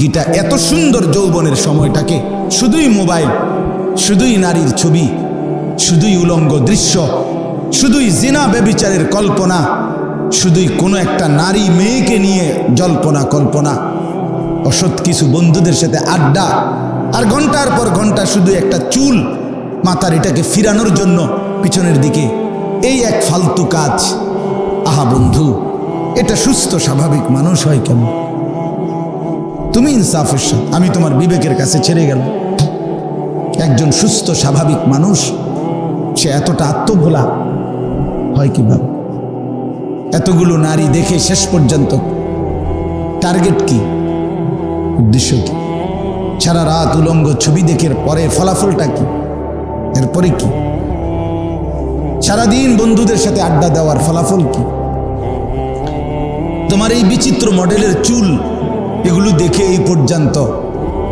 গীতা এত সুন্দর যৌবনের সময়টাকে শুধুই মোবাইল, শুধুই নারীর ছবি, শুধুই উলঙ্গ দৃশ্য, শুধুই জিনা ব্যভিচারের কল্পনা, শুধুই কোনো একটা নারী মেয়েকে নিয়ে জল্পনা কল্পনা, অসৎ কিছু বন্ধুদের সাথে আড্ডা, আর ঘন্টার পর ঘন্টা শুধু একটা চুল মাথার এটাকে ফিরানোর জন্য পিছনের দিকে, এই এক ফালতু কাজ। আহা বন্ধু, এটা সুস্থ স্বাভাবিক মানুষ হয় কেন? তুমি ইনসাফের সাথে, আমি তোমার বিবেকের কাছে ছেড়ে গেলাম। একজন সুস্থ স্বাভাবিক মানুষ সে এতটা আত্মভোলা হয় কিভাবে? এতগুলো নারী দেখে শেষ পর্যন্ত টার্গেট কি, উদ্দেশ্য কি? সারা রাত উলঙ্গ ছবি দেখে পরে ফলাফলটা কি? এরপরে কি? সারাদিন বন্ধুদের সাথে আড্ডা দেওয়ার ফলাফল কি? তোমার এই বিচিত্র মডেলের চুল এগুলো দেখে এই পর্যন্ত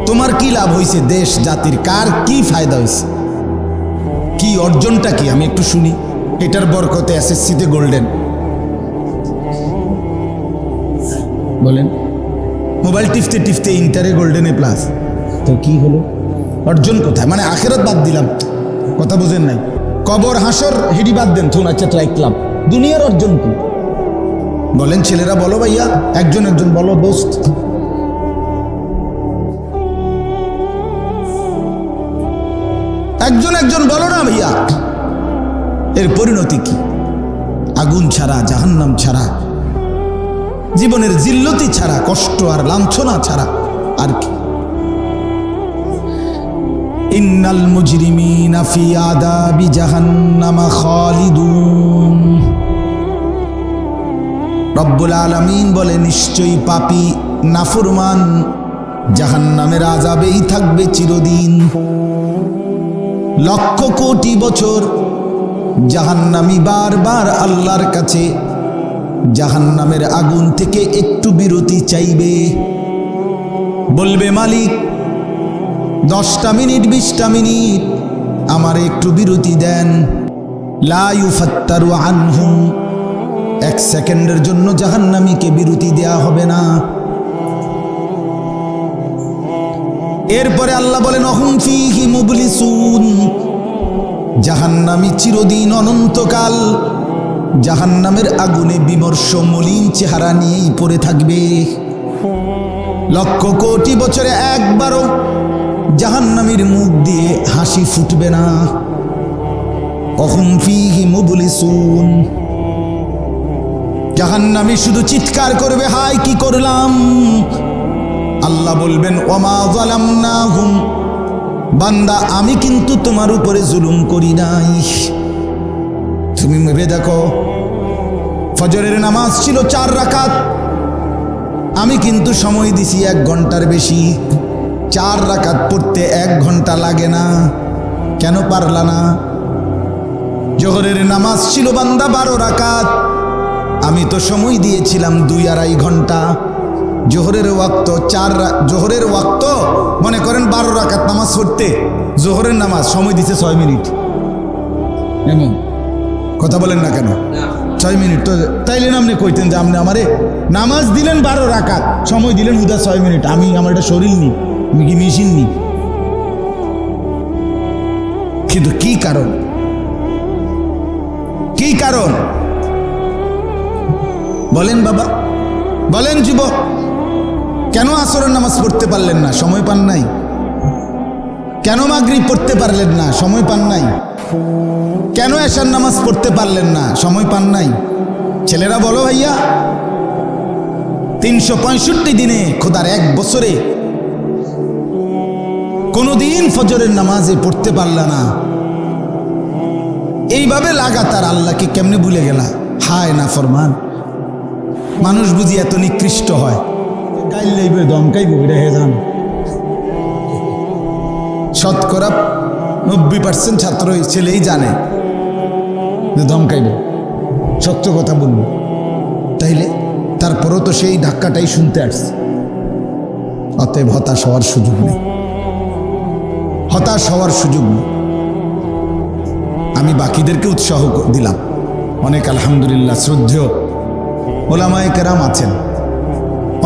তোমার কি লাভ হয়েছে? দেশ জাতির কার কি ফায়দা হয়েছে? কি অর্জনটা কি? আমি একটু শুনি। এটার বরকতে এসএসসিতে গোল্ডেন, বলেন। মোবাইল টিপতে টিপতে ইন্টারে গোল্ডেনে প্লাস, তো কি হলো? অর্জন কোথায়? মানে আখেরাত বাদ দিলাম, কথা বোঝেন নাই। কবর হাসর হিডি বাদ দেন, থুন আচ্ছা রাখলাম, দুনিয়ার অর্জন কি বলেন? ছেলেরা বলো ভাইয়া, একজন একজন বলো দোস্ত। একজন একজন বলো না ভাইয়া, এর পরিণতি কি? আগুন ছাড়া, জাহান্নাম ছাড়া, জীবনের জিল্লতি ছাড়া, কষ্ট আর লাঞ্ছনা ছাড়া আর কি? ইন্নাল মুজরিমিনা ফি আযাবি জাহান্নামা খালিদুন। রব্বুল আলামিন বলে, নিশ্চয়ই পাপী নাফরমান জাহান্নামের আযাবেই থাকবে চিরদিন। লক্ষ কোটি বছর জাহান্নামী বারবার আল্লাহর কাছে জাহান্নামের আগুন থেকে একটু বিরতি চাইবে, বলবে মালিক 10টা মিনিট 20টা মিনিট আমার একটু বিরতি দেন। লা ইউফাত্তারু আনহুম, 1 সেকেন্ডের জন্য জাহান্নামীকে বিরতি দেয়া হবে না। এরপরে আল্লাহ বলেন, অহুম ফীহি মুবলিসুন, জাহান্নামী চিরদিন অনন্তকাল জাহান্নামের আগুনে বিমর্ষ মলিন চেহারা নিয়েই পড়ে থাকবে। লক্ষ কোটি বছরে একবারও জাহান্নামীর মুখ দিয়ে হাসি ফুটবে না। অহুম ফীহি মুবলিসুন, জাহান্নামী শুধু চিৎকার করবে, হায় কি করলাম। আল্লাহ বলবেন, ওমা যালামনাহুম, বান্দা আমি কিন্তু তোমার উপরে জুলুম করি নাই। তুমি ভেবে দেখো, ফজরের নামাজ ছিল 4 রাকাত, আমি কিন্তু সময় দিছি 1 ঘন্টার বেশি। 4 রাকাত পড়তে 1 ঘন্টা লাগে না, কেন পারলা না? জোহরের নামাজ ছিল বান্দা 12 রাকাত, আমি তো সময় দিয়েছিলাম 2-2.5 ঘন্টা। জোহরের ওয়াক্ত জোহরের ওয়াক্ত মনে করেন 12 রাকাত নামাজ পড়তে, জোহরের নামাজ সময় দিছে 6 মিনিট। এমন কথা বলেন না কেন? 6 মিনিট তো তাইলে আপনি কইতেন যে আপনি আমারে নামাজ দিলেন 12 রাকাত, সময় দিলেন হুদা 6 মিনিট। আমি আমার এটা শরীর নি, আমি কি মেশিন নি? কিন্তু কি কারণ? কি কারণ বলেন বাবা, বলেন যুবক, কেন আসরের নামাজ পড়তে পারলেন না? সময় পান নাই। কেন মাগরিব পড়তে পারলেন না? সময় পান নাই। কেন এশার নামাজ পড়তে পারলেন না? সময় পান নাই। ছেলেরা বলো ভাইয়া, 365 দিনে, খোদার 1 বছরে কোনদিন ফজরের নামাজে পড়তে পারলা না। এইভাবে লাগাতার আল্লাহকে কেমনে ভুলে গেলা? হায় না ফরমান। মানুষ বুঝি এত নিকৃষ্ট হয়? গাইল লাইবে দমকাইব, এটা হে জান। শতকরা 90% ছাত্র ছেলেই জানে যে ধমকাইব, সত্য কথা বলবো। তাইলে তারপরও তো সেই ধাক্কাটাই শুনতে আসছে। অতএব হতাশ হওয়ার সুযোগ নেই, হতাশ হওয়ার সুযোগ নেই। আমি বাকিদেরকে উৎসাহ দিলাম। অনেক আলহামদুলিল্লাহ শ্রদ্ধেয় ওলামায়ে কেরাম আছেন,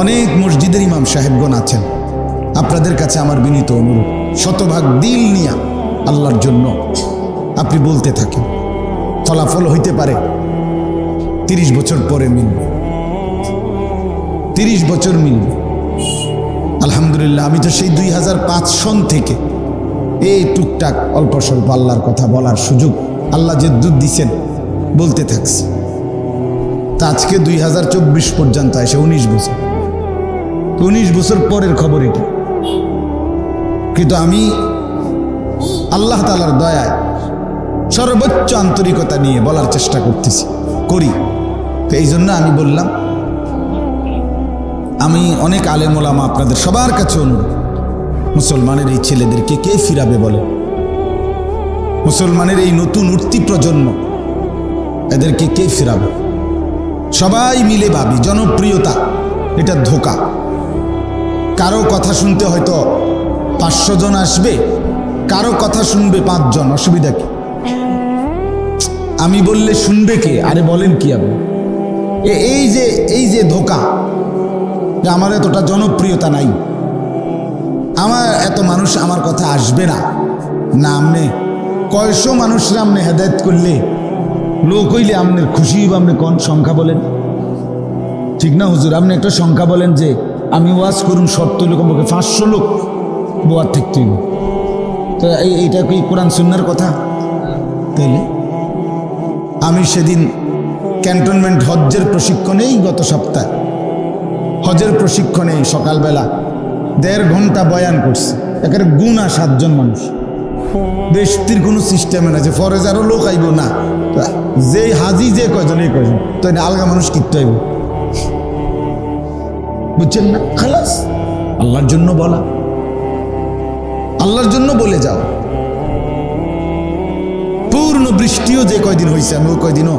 অনেক মসজিদের ইমাম সাহেবগণ আছেন, আপনাদের কাছে আমার বিনীত অনুরোধ, শতভাগ দিল নিয়া আল্লাহর জন্য আপনি বলতে থাকেন। ফলাফল হইতে পারে 30 বছর পরে মিলবে, 30 বছর মিলবে। আলহামদুলিল্লাহ, আমি তো সেই 2005 সন থেকে এই টুকটাক অল্প স্বল্প আল্লাহর কথা বলার সুযোগ আল্লাহ যে দুধ দিছেন বলতে থাকছি। তা আজকে 2024 পর্যন্ত আসে 19 বছর। 19 বছর পরের খবর এটা, কিন্তু আমি আল্লাহ তাআলার দয়ায় সর্বোচ্চ আন্তরিকতা নিয়ে বলার চেষ্টা করি। তো এই জন্য আমি বললাম, আমি অনেক আলেম ওলামা আপনাদের সবার কাছে অনুরোধ, মুসলমানের এই ছেলেদেরকে কে ফিরাবে বলে? মুসলমানের এই নতুন উঠতি প্রজন্ম, এদেরকে কে ফিরাবে? সবাই মিলে ভাবি জনপ্রিয়তা এটা ধোঁকা। কারো কথা শুনতে হয়তো 500 জন আসবে, কারো কথা শুনবে 5 জন, অসুবিধা কি? আমি বললে শুনবে কে? আরে বলেন কি আপনি? এই যে ধোঁকা, যে আমার এতটা জনপ্রিয়তা নাই, আমার এত মানুষ আমার কথা আসবে না। না, আপনি কয়শো মানুষরা আপনি হেদায়েত করলে, লোক হইলে আপনার খুশি হইব, আপনি কোন সংখ্যা বলেন? ঠিক না হুজুর? আপনি একটা সংখ্যা বলেন যে আমি ওয়াজ করুন 70 লোক, আমাকে 500 লোক বোয়ার থাকতে হইব। তো এইটা কি কোরআন সুন্নাহর কথা? তাইলে আমি সেদিন ক্যান্টনমেন্ট হজ্জের প্রশিক্ষণেই, গত সপ্তাহে হজের প্রশিক্ষণে সকালবেলা 1.5 ঘন্টা বয়ান করছে। একেবারে গুণা 7 জন মানুষ, বেশতির কোনো সিস্টেমে না যে ফরেজ আরো লোক আইব না, যে হাজি যে কয়জন এই কয়জন, তো আলগা মানুষ কিনতে আইব, বুঝছেন না? খালাস, আল্লাহর জন্য বলা, আল্লাহর জন্য বলে যাও। পূর্ণ বৃষ্টিও যে কয়দিন হয়েছে, আমি ওই কয়দিনও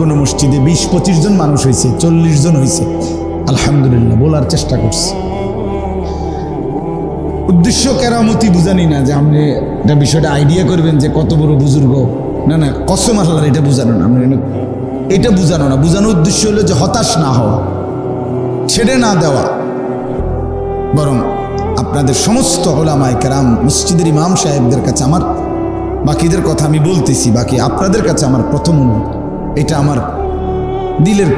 কোনো মসজিদে 20-25 জন মানুষ হয়েছে, 40 জন হয়েছে, আলহামদুলিল্লাহ বলার চেষ্টা করছি। উদ্দেশ্য কেরামতি বুঝানি না যে আপনি এটা বিষয়টা আইডিয়া করবেন যে কত বড় বুজুর্গ, না কসম আল্লাহর, এটা বুঝানো না, এটা বুঝানো না। বুঝানোর উদ্দেশ্য হলো যে হতাশ না হওয়া, ছেড়ে না দেওয়া, বরং আপনাদের সমস্ত উলামায়ে কেরাম, মসজিদের ইমাম সাহেবদের কাছে আমার, বাকিদের কথা আমি বলতেছি, বাকি আপনাদের কাছে আমার প্রথম অনুরোধ, এটা আমার দিলের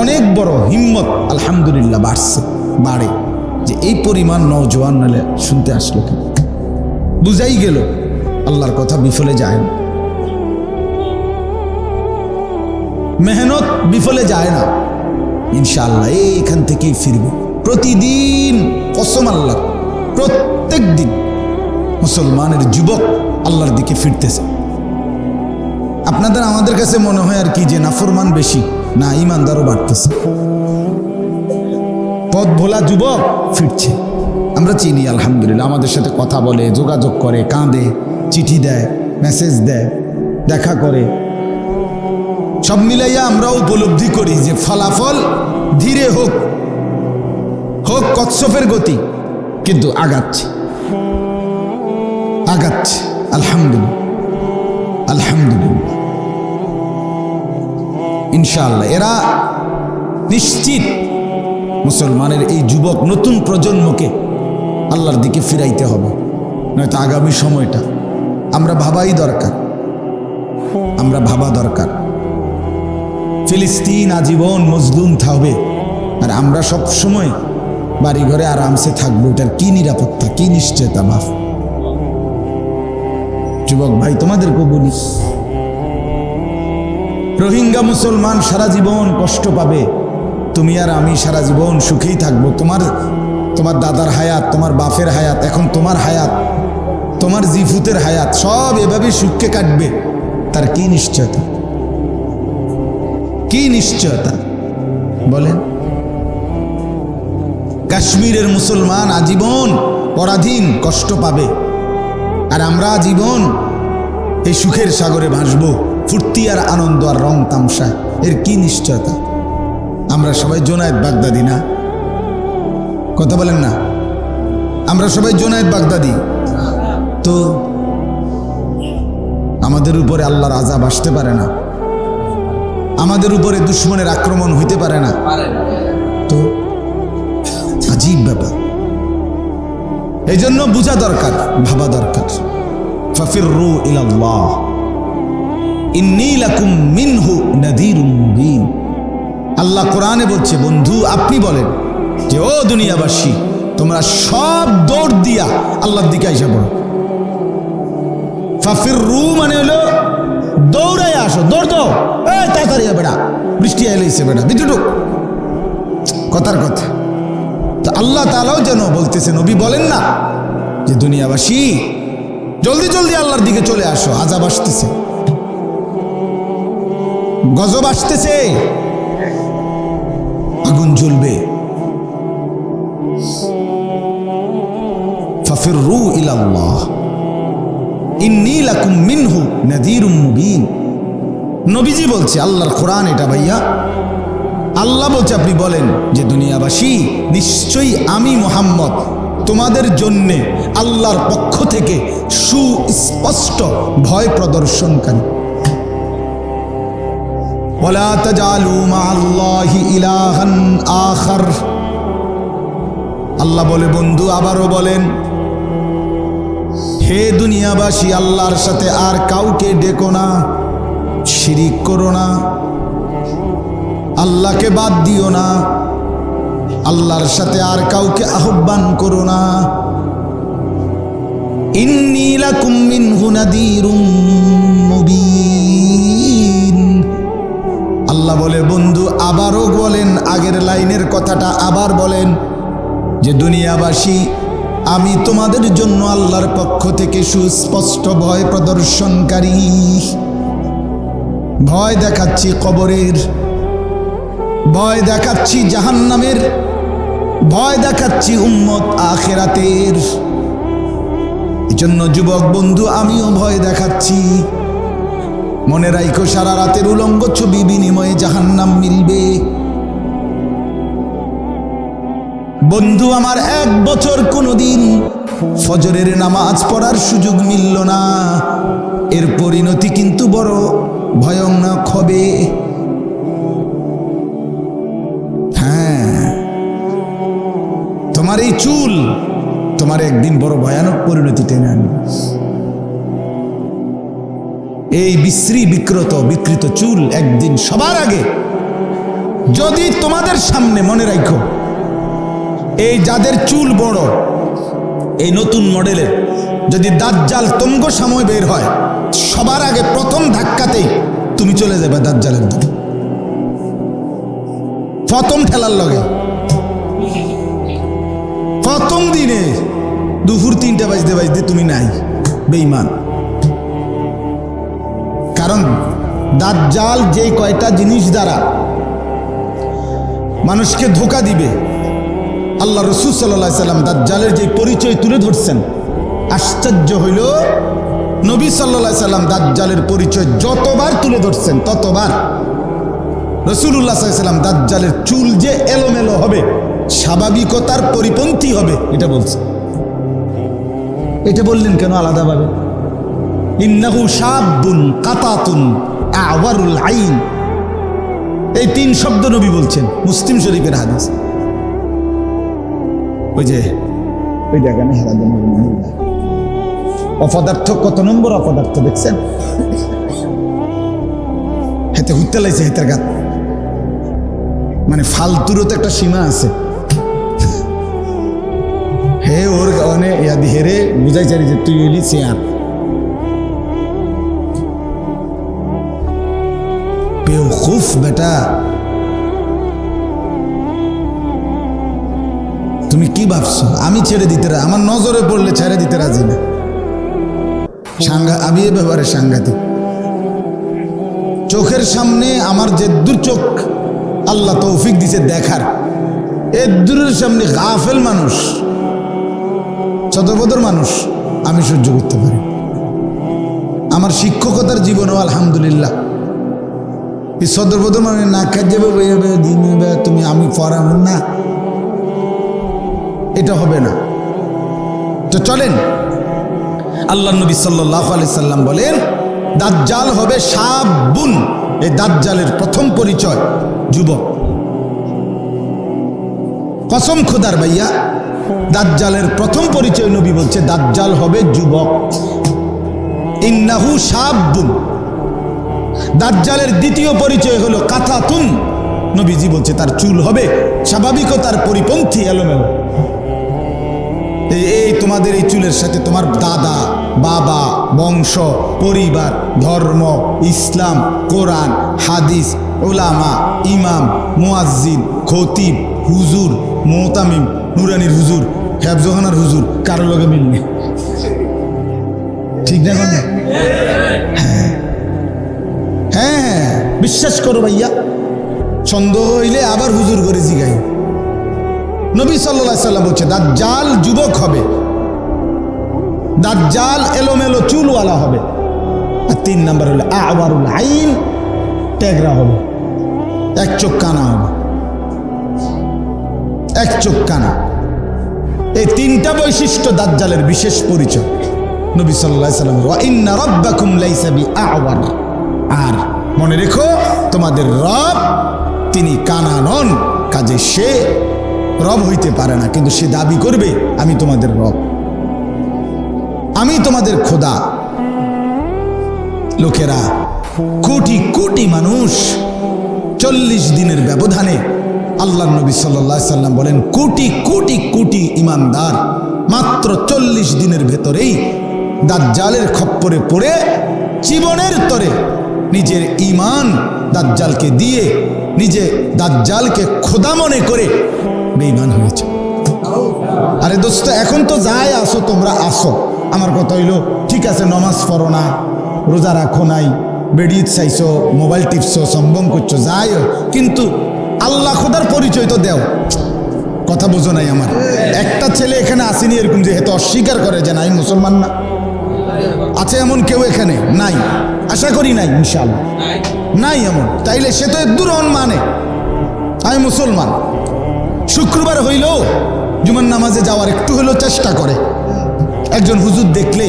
অনেক বড় হিম্মত আলহামদুলিল্লাহ বাড়ে যে এই পরিমাণ নওজোয়ান নালে শুনতে আসলো, কি বুঝাই গেল আল্লাহর কথা বিফলে যায় না, মেহনত বিফলে যায় না। ইনশাআল্লাহ এইখান থেকেই ফিরবে। প্রতিদিন কসম আল্লাহ, প্রত্যেক দিন মুসলমানের যুবক আল্লাহর দিকে ফিরতেছে। আপনাদের আমাদের কাছে মনে হয় আর কি যে নাফরমান বেশি, না, ইমানদারও বাড়তেছে। পথ ভোলা যুবক ফিরছে, আমরা চিনি আলহামদুলিল্লাহ, আমাদের সাথে কথা বলে, যোগাযোগ করে, কাঁদে, চিঠি দেয়, মেসেজ দেয়, দেখা করে। সব মিলাইয়া আমরা উপলব্ধি করি যে ফলাফল ধীরে হোক কচ্ছপের গতি, কিন্তু আগাচ্ছে আলহামদুলিল্লাহ ইনশাআল্লাহ। এরা নিশ্চিত মুসলমানের এই যুবক নতুন প্রজন্মকে আল্লাহর দিকে ফিরাইতে হবে, নয়তো আগামী সময়টা আমরা ভাবা দরকার। ফিলিস্তিন আজীবন মজলুম থাকবে, আর আমরা সব সময় বাড়ি ঘরে আরামসে থাকবো, এটার কি নিরাপত্তা, কি নিশ্চয়তা? মাফ যুবক ভাই, তোমাদেরকেও বলি, রোহিঙ্গা মুসলমান সারা জীবন কষ্ট পাবে, তুমি আর আমি সারা জীবন সুখেই থাকবো। তোমার দাদার হায়াত, তোমার বাপের হায়াত, এখন তোমার হায়াত, তোমার জিফুতের হায়াত, সব এভাবে সুখে কাটবে, তার কি নিশ্চয়তা? কি নিশ্চয়তা বলেন? কাশ্মীরের মুসলমান আজীবন পরাধীন, কষ্ট পাবে, আর আমরা আজীবন এই সুখের সাগরে ভাসবো, ফুর্তি আর আনন্দ আর রং তামসা, এর কি নিশ্চয়তা? আমরা সবাই জোনায়েদ বাগদাদি না? কথা বলেন না? আমরা সবাই জোনায়েদ বাগদাদি। তো আমাদের উপরে আল্লাহর আযাব আসতে পারে না, আমাদের উপরে দুশমনের আক্রমণ হইতে পারে না? তো আজীব ব্যাপার। এই জন্য বুঝা দরকার, ভাবা দরকার। ফাফিররু ইলাল্লাহ ইন্নী লাকুম মিনহু নাযীরুম মুবিন। আল্লাহ কোরআনে বলছে, বন্ধু আপনি বলেন যে ও দুনিয়াবাসী, তোমরা সব দৌড় দিয়া আল্লাহর দিকে আইসা পড়ো। ফাফিররু মানে হলো দৌড়াই আসো, দৌড় দাও, এই তাড়াতাড়ি বেড়া, বৃষ্টি আইলেছে বেড়া, বিদ্যুটুক কথার কথা। তো আল্লাহ তাআলাও যেন বলতেছে, নবী বলেন না যে দুনিয়াবাসী জলদি জলদি আল্লাহর দিকে চলে আসো, আযাব আসতেছে, গজব আসতেছে, আগুন জ্বলবে। ফাফিররু ইলাল্লাহ ইন্নী লাকুম মিনহু নাযীরুম মুবিন। নবীজি বলছে, আল্লাহর কোরআন এটা ভাইয়া। আল্লাহ বলছে আপনি বলেন যে দুনিয়াবাসী, নিশ্চয়ই আমি মুহাম্মদ তোমাদের জন্য আল্লাহর পক্ষ থেকে সুস্পষ্ট ভয় প্রদর্শনকারী। ওয়ালা তাজালু মাআল্লাহি ইলাহান আখার। আল্লাহ বলে, বন্ধু আবারও বলেন, হে দুনিয়াবাসী, আল্লাহর সাথে আর কাউকে ডেকো না, শিরিক করো না, আল্লাহকে বাদ দিও না, আল্লাহর সাথে আর কাউকে আহ্বান করো না। ইন্নী লাকুম মিনহু নাযীরুম মুবিন। আল্লাহ বলে, বন্ধু আবারও বলেন, আগের লাইনের কথাটা আবার বলেন যে দুনিয়াবাসী, আমি তোমাদের জন্য আল্লাহর পক্ষ থেকে সুস্পষ্ট ভয় প্রদর্শনকারী। ভয় দেখাচ্ছি কবরের, ভয় দেখাচ্ছি জাহান্নামের, ভয় দেখাচ্ছি উম্মত আখিরাতের। এজন্য যুবক বন্ধু, আমিও ভয় দেখাচ্ছি। মনে রাখো, সারা রাতের উলঙ্গ ছবি বিনিময়ে জাহান্নাম মিলবে। বন্ধু আমার 1 বছর কোনোদিন ফজরের নামাজ পড়ার সুযোগ মিলল না, এর পরিণতি কিন্তু বড় ভয়ানক হবে। হ্যাঁ, তোমার এই চুল তোমার একদিন বড় ভয়ানক পরিণতি টেনে আনবে। এই বিশ্রী বিকৃত চুল একদিন সবার আগে, যদি তোমাদের সামনে, মনে রাখো, এই যাদের চুল বড়, এই নতুন মডেলের, যদি দাজ্জাল তোমগো সময় বের হয়, সবার আগে প্রথম ধাক্কাতেই তুমি চলে যাবে দাজ্জালের দিকে, প্রথম ঠেলার লগে। প্রথম দিনে দুপুর 3টা বাজতে তুমি নাই, বেঈমান। কারণ দাজ্জাল যে কয়টা জিনিস দ্বারা মানুষকে ধোঁকা দিবে, আল্লাহ রাসূল সাল্লাল্লাহু আলাইহি সাল্লাম দাজ্জালের যে পরিচয় তুলে ধরছেন, আশ্চর্য হইল, নবী সাল্লাল্লাহু আলাইহি সাল্লাম দাজ্জালের পরিচয় যতবার তুলে ধরছেন, ততবার রাসূলুল্লাহ সাল্লাল্লাহু আলাইহি সাল্লাম দাজ্জালের চুল যে এলোমেলো হবে, স্বাভাবিকতার পরিপন্থী হবে, এটা বলছে। এটা বললেন কেন আলাদাভাবে? ইন্নাহু শাবুন কাতাতুন আওয়ারুল আইন, এই 3 শব্দ নবী বলছেন, মুসলিম শরীফের হাদিস। ওই যে ওই দেখেন অপদার্থ, কত নম্বর অপদার্থ দেখছেন? হেতে হুইতে লাইছে, হেতের গাত, মানে ফালতুরও তো একটা সীমা আছে। হে ওর কারণে ইয়াদি হেরে বুঝাই চারি যে তুই এলি চেয়ার, বেওকুফ বেটা, তুমি কি ভাবছো আমি ছেড়ে দিতে রাজি? আমার নজরে পড়লে ছেড়ে দিতে রাজি না। আমি এ ব্যাপারে সাংঘাতিক। চোখের সামনে আমার যে দুচোখ আল্লাহ তৌফিক দিছে দেখার, এর দূরের সামনে গাফেল মানুষ, শতবদর মানুষ আমি সহ্য করতে পারি। আমার শিক্ষকতার জীবনেও আলহামদুলিল্লাহ এই সদরবদর মানে না খাই যাবে, তুমি আমি পড়াব না, এটা হবে না। তো চলেন, আল্লাহ নবী সাল্লাল্লাহু আলাইহি সাল্লাম বলেন, দাজ্জাল হবে শাবুন। এই দাজ্জালের প্রথম পরিচয় যুবক। কসম খোদার ভাইয়া, দাজ্জালের প্রথম পরিচয় নবী বলছে দাজ্জাল হবে যুবক, ইন্নাহু শাবুন। দাজ্জালের দ্বিতীয় পরিচয় হলো কাতাতুন, নবীজি বলছে তার চুল হবে স্বাভাবিকতার পরিপন্থী, এলোমেলো। এই তোমাদের এই চুলের সাথে তোমার দাদা, বাবা, বংশ, পরিবার, ধর্ম, ইসলাম, কোরআন, হাদিস, ওলামা, ইমাম, মুয়াজ্জিন, খতিব, হুজুর, মুতামিম, নুরানির হুজুর, হেফজোখানার হুজুর, কারো লগে মিল নেই। ঠিক না? হ্যাঁ হ্যাঁ, বিশ্বাস করো ভাইয়া, সন্দেহ হইলে আবার হুজুর করে জিগাই। নবী সাল্লাল্লাহু আলাইহি সাল্লাম বলছে দাজ্জাল যুবক হবে, দাজ্জাল এলোমেলো চুলওয়ালা হবে। আর 3 নাম্বার হলো আওয়ারুল আইন, টেগরা হবে, এক চোখ কানা হবে, এক চোখ কানা। এই 3টা বৈশিষ্ট্য দাজ্জালের বিশেষ পরিচয়। নবী সাল্লাল্লাহু আলাইহি সাল্লাম ওয়া ইন্না রাব্বাকুম লাইসা বিআওয়ার, আর মনে রেখো তোমাদের রব তিনি কানা নন, কাজে সে রব হইতে পারে না, কিন্তু সে দাবি করবে আমি তোমাদের রব, আমি তোমাদের খোদা। লোকেরা কোটি কোটি মানুষ 40 দিনের ব্যবধানে, আল্লাহর নবী সাল্লাল্লাহু আলাইহি সাল্লাম বলেন কোটি কোটি কোটি ইমানদার মাত্র 40 দিনের ভেতরেই দাজ্জালের খপ্পরে পড়ে জীবনের তরে নিজের ঈমান দাজ্জালকে দিয়ে নিজে দাজ্জালকে খোদা মনে করে বেঈমান হয়েছে। আরে দোস্ত, এখন তো যাই আসো তোমরা আসো, আমার কথা হইলো ঠিক আছে নমাজ পড়ো না, রোজা রাখো নাই, বেড়ি চাইছো, মোবাইল টিপছো, সম্ভব করছো, যাইও, কিন্তু আল্লাহ খোদার পরিচয় তো দেও। কথা বোঝো নাই আমার? একটা ছেলে এখানে আসেনি এরকম যে হেতু অস্বীকার করে যে নাই মুসলমান না, আছে এমন কেউ এখানে? নাই, আশা করি নাই, ইনশাআল্লাহ নাই এমন। তাইলে সে তো দূর মানে আমি মুসলমান। শুক্রবার হইলেও জুমার নামাজে যাওয়ার একটু হলেও চেষ্টা করে, একজন হুজুর দেখলে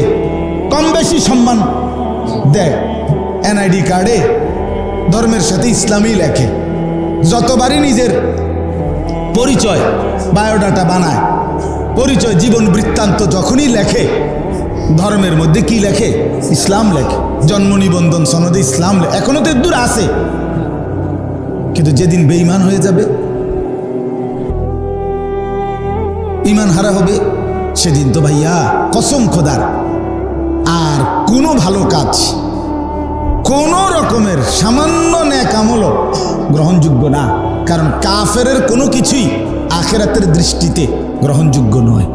কম বেশি সম্মান দেয়, এনআইডি কার্ডে ধর্মের সাথে ইসলামই লেখে, যতবারই নিজের পরিচয় বায়োডাটা বানায়, পরিচয় জীবন বৃত্তান্ত যখনই লেখে ধর্মের মধ্যে কি লেখে? ইসলাম লেখে, জন্ম নিবন্ধন সনদে ইসলাম লেখে। এখনো তো দূর আছে, কিন্তু যেদিন বেঈমান হয়ে যাবে, ঈমান হারা হবে, সেদিন তো ভাইয়া কসম খোদার আর কোনো ভালো কাজ, কোন রকমের সামান্য নেক আমলও গ্রহণযোগ্য না। কারণ কাফেরের কোনো কিছুই আখিরাতের দৃষ্টিতে গ্রহণযোগ্য নয়।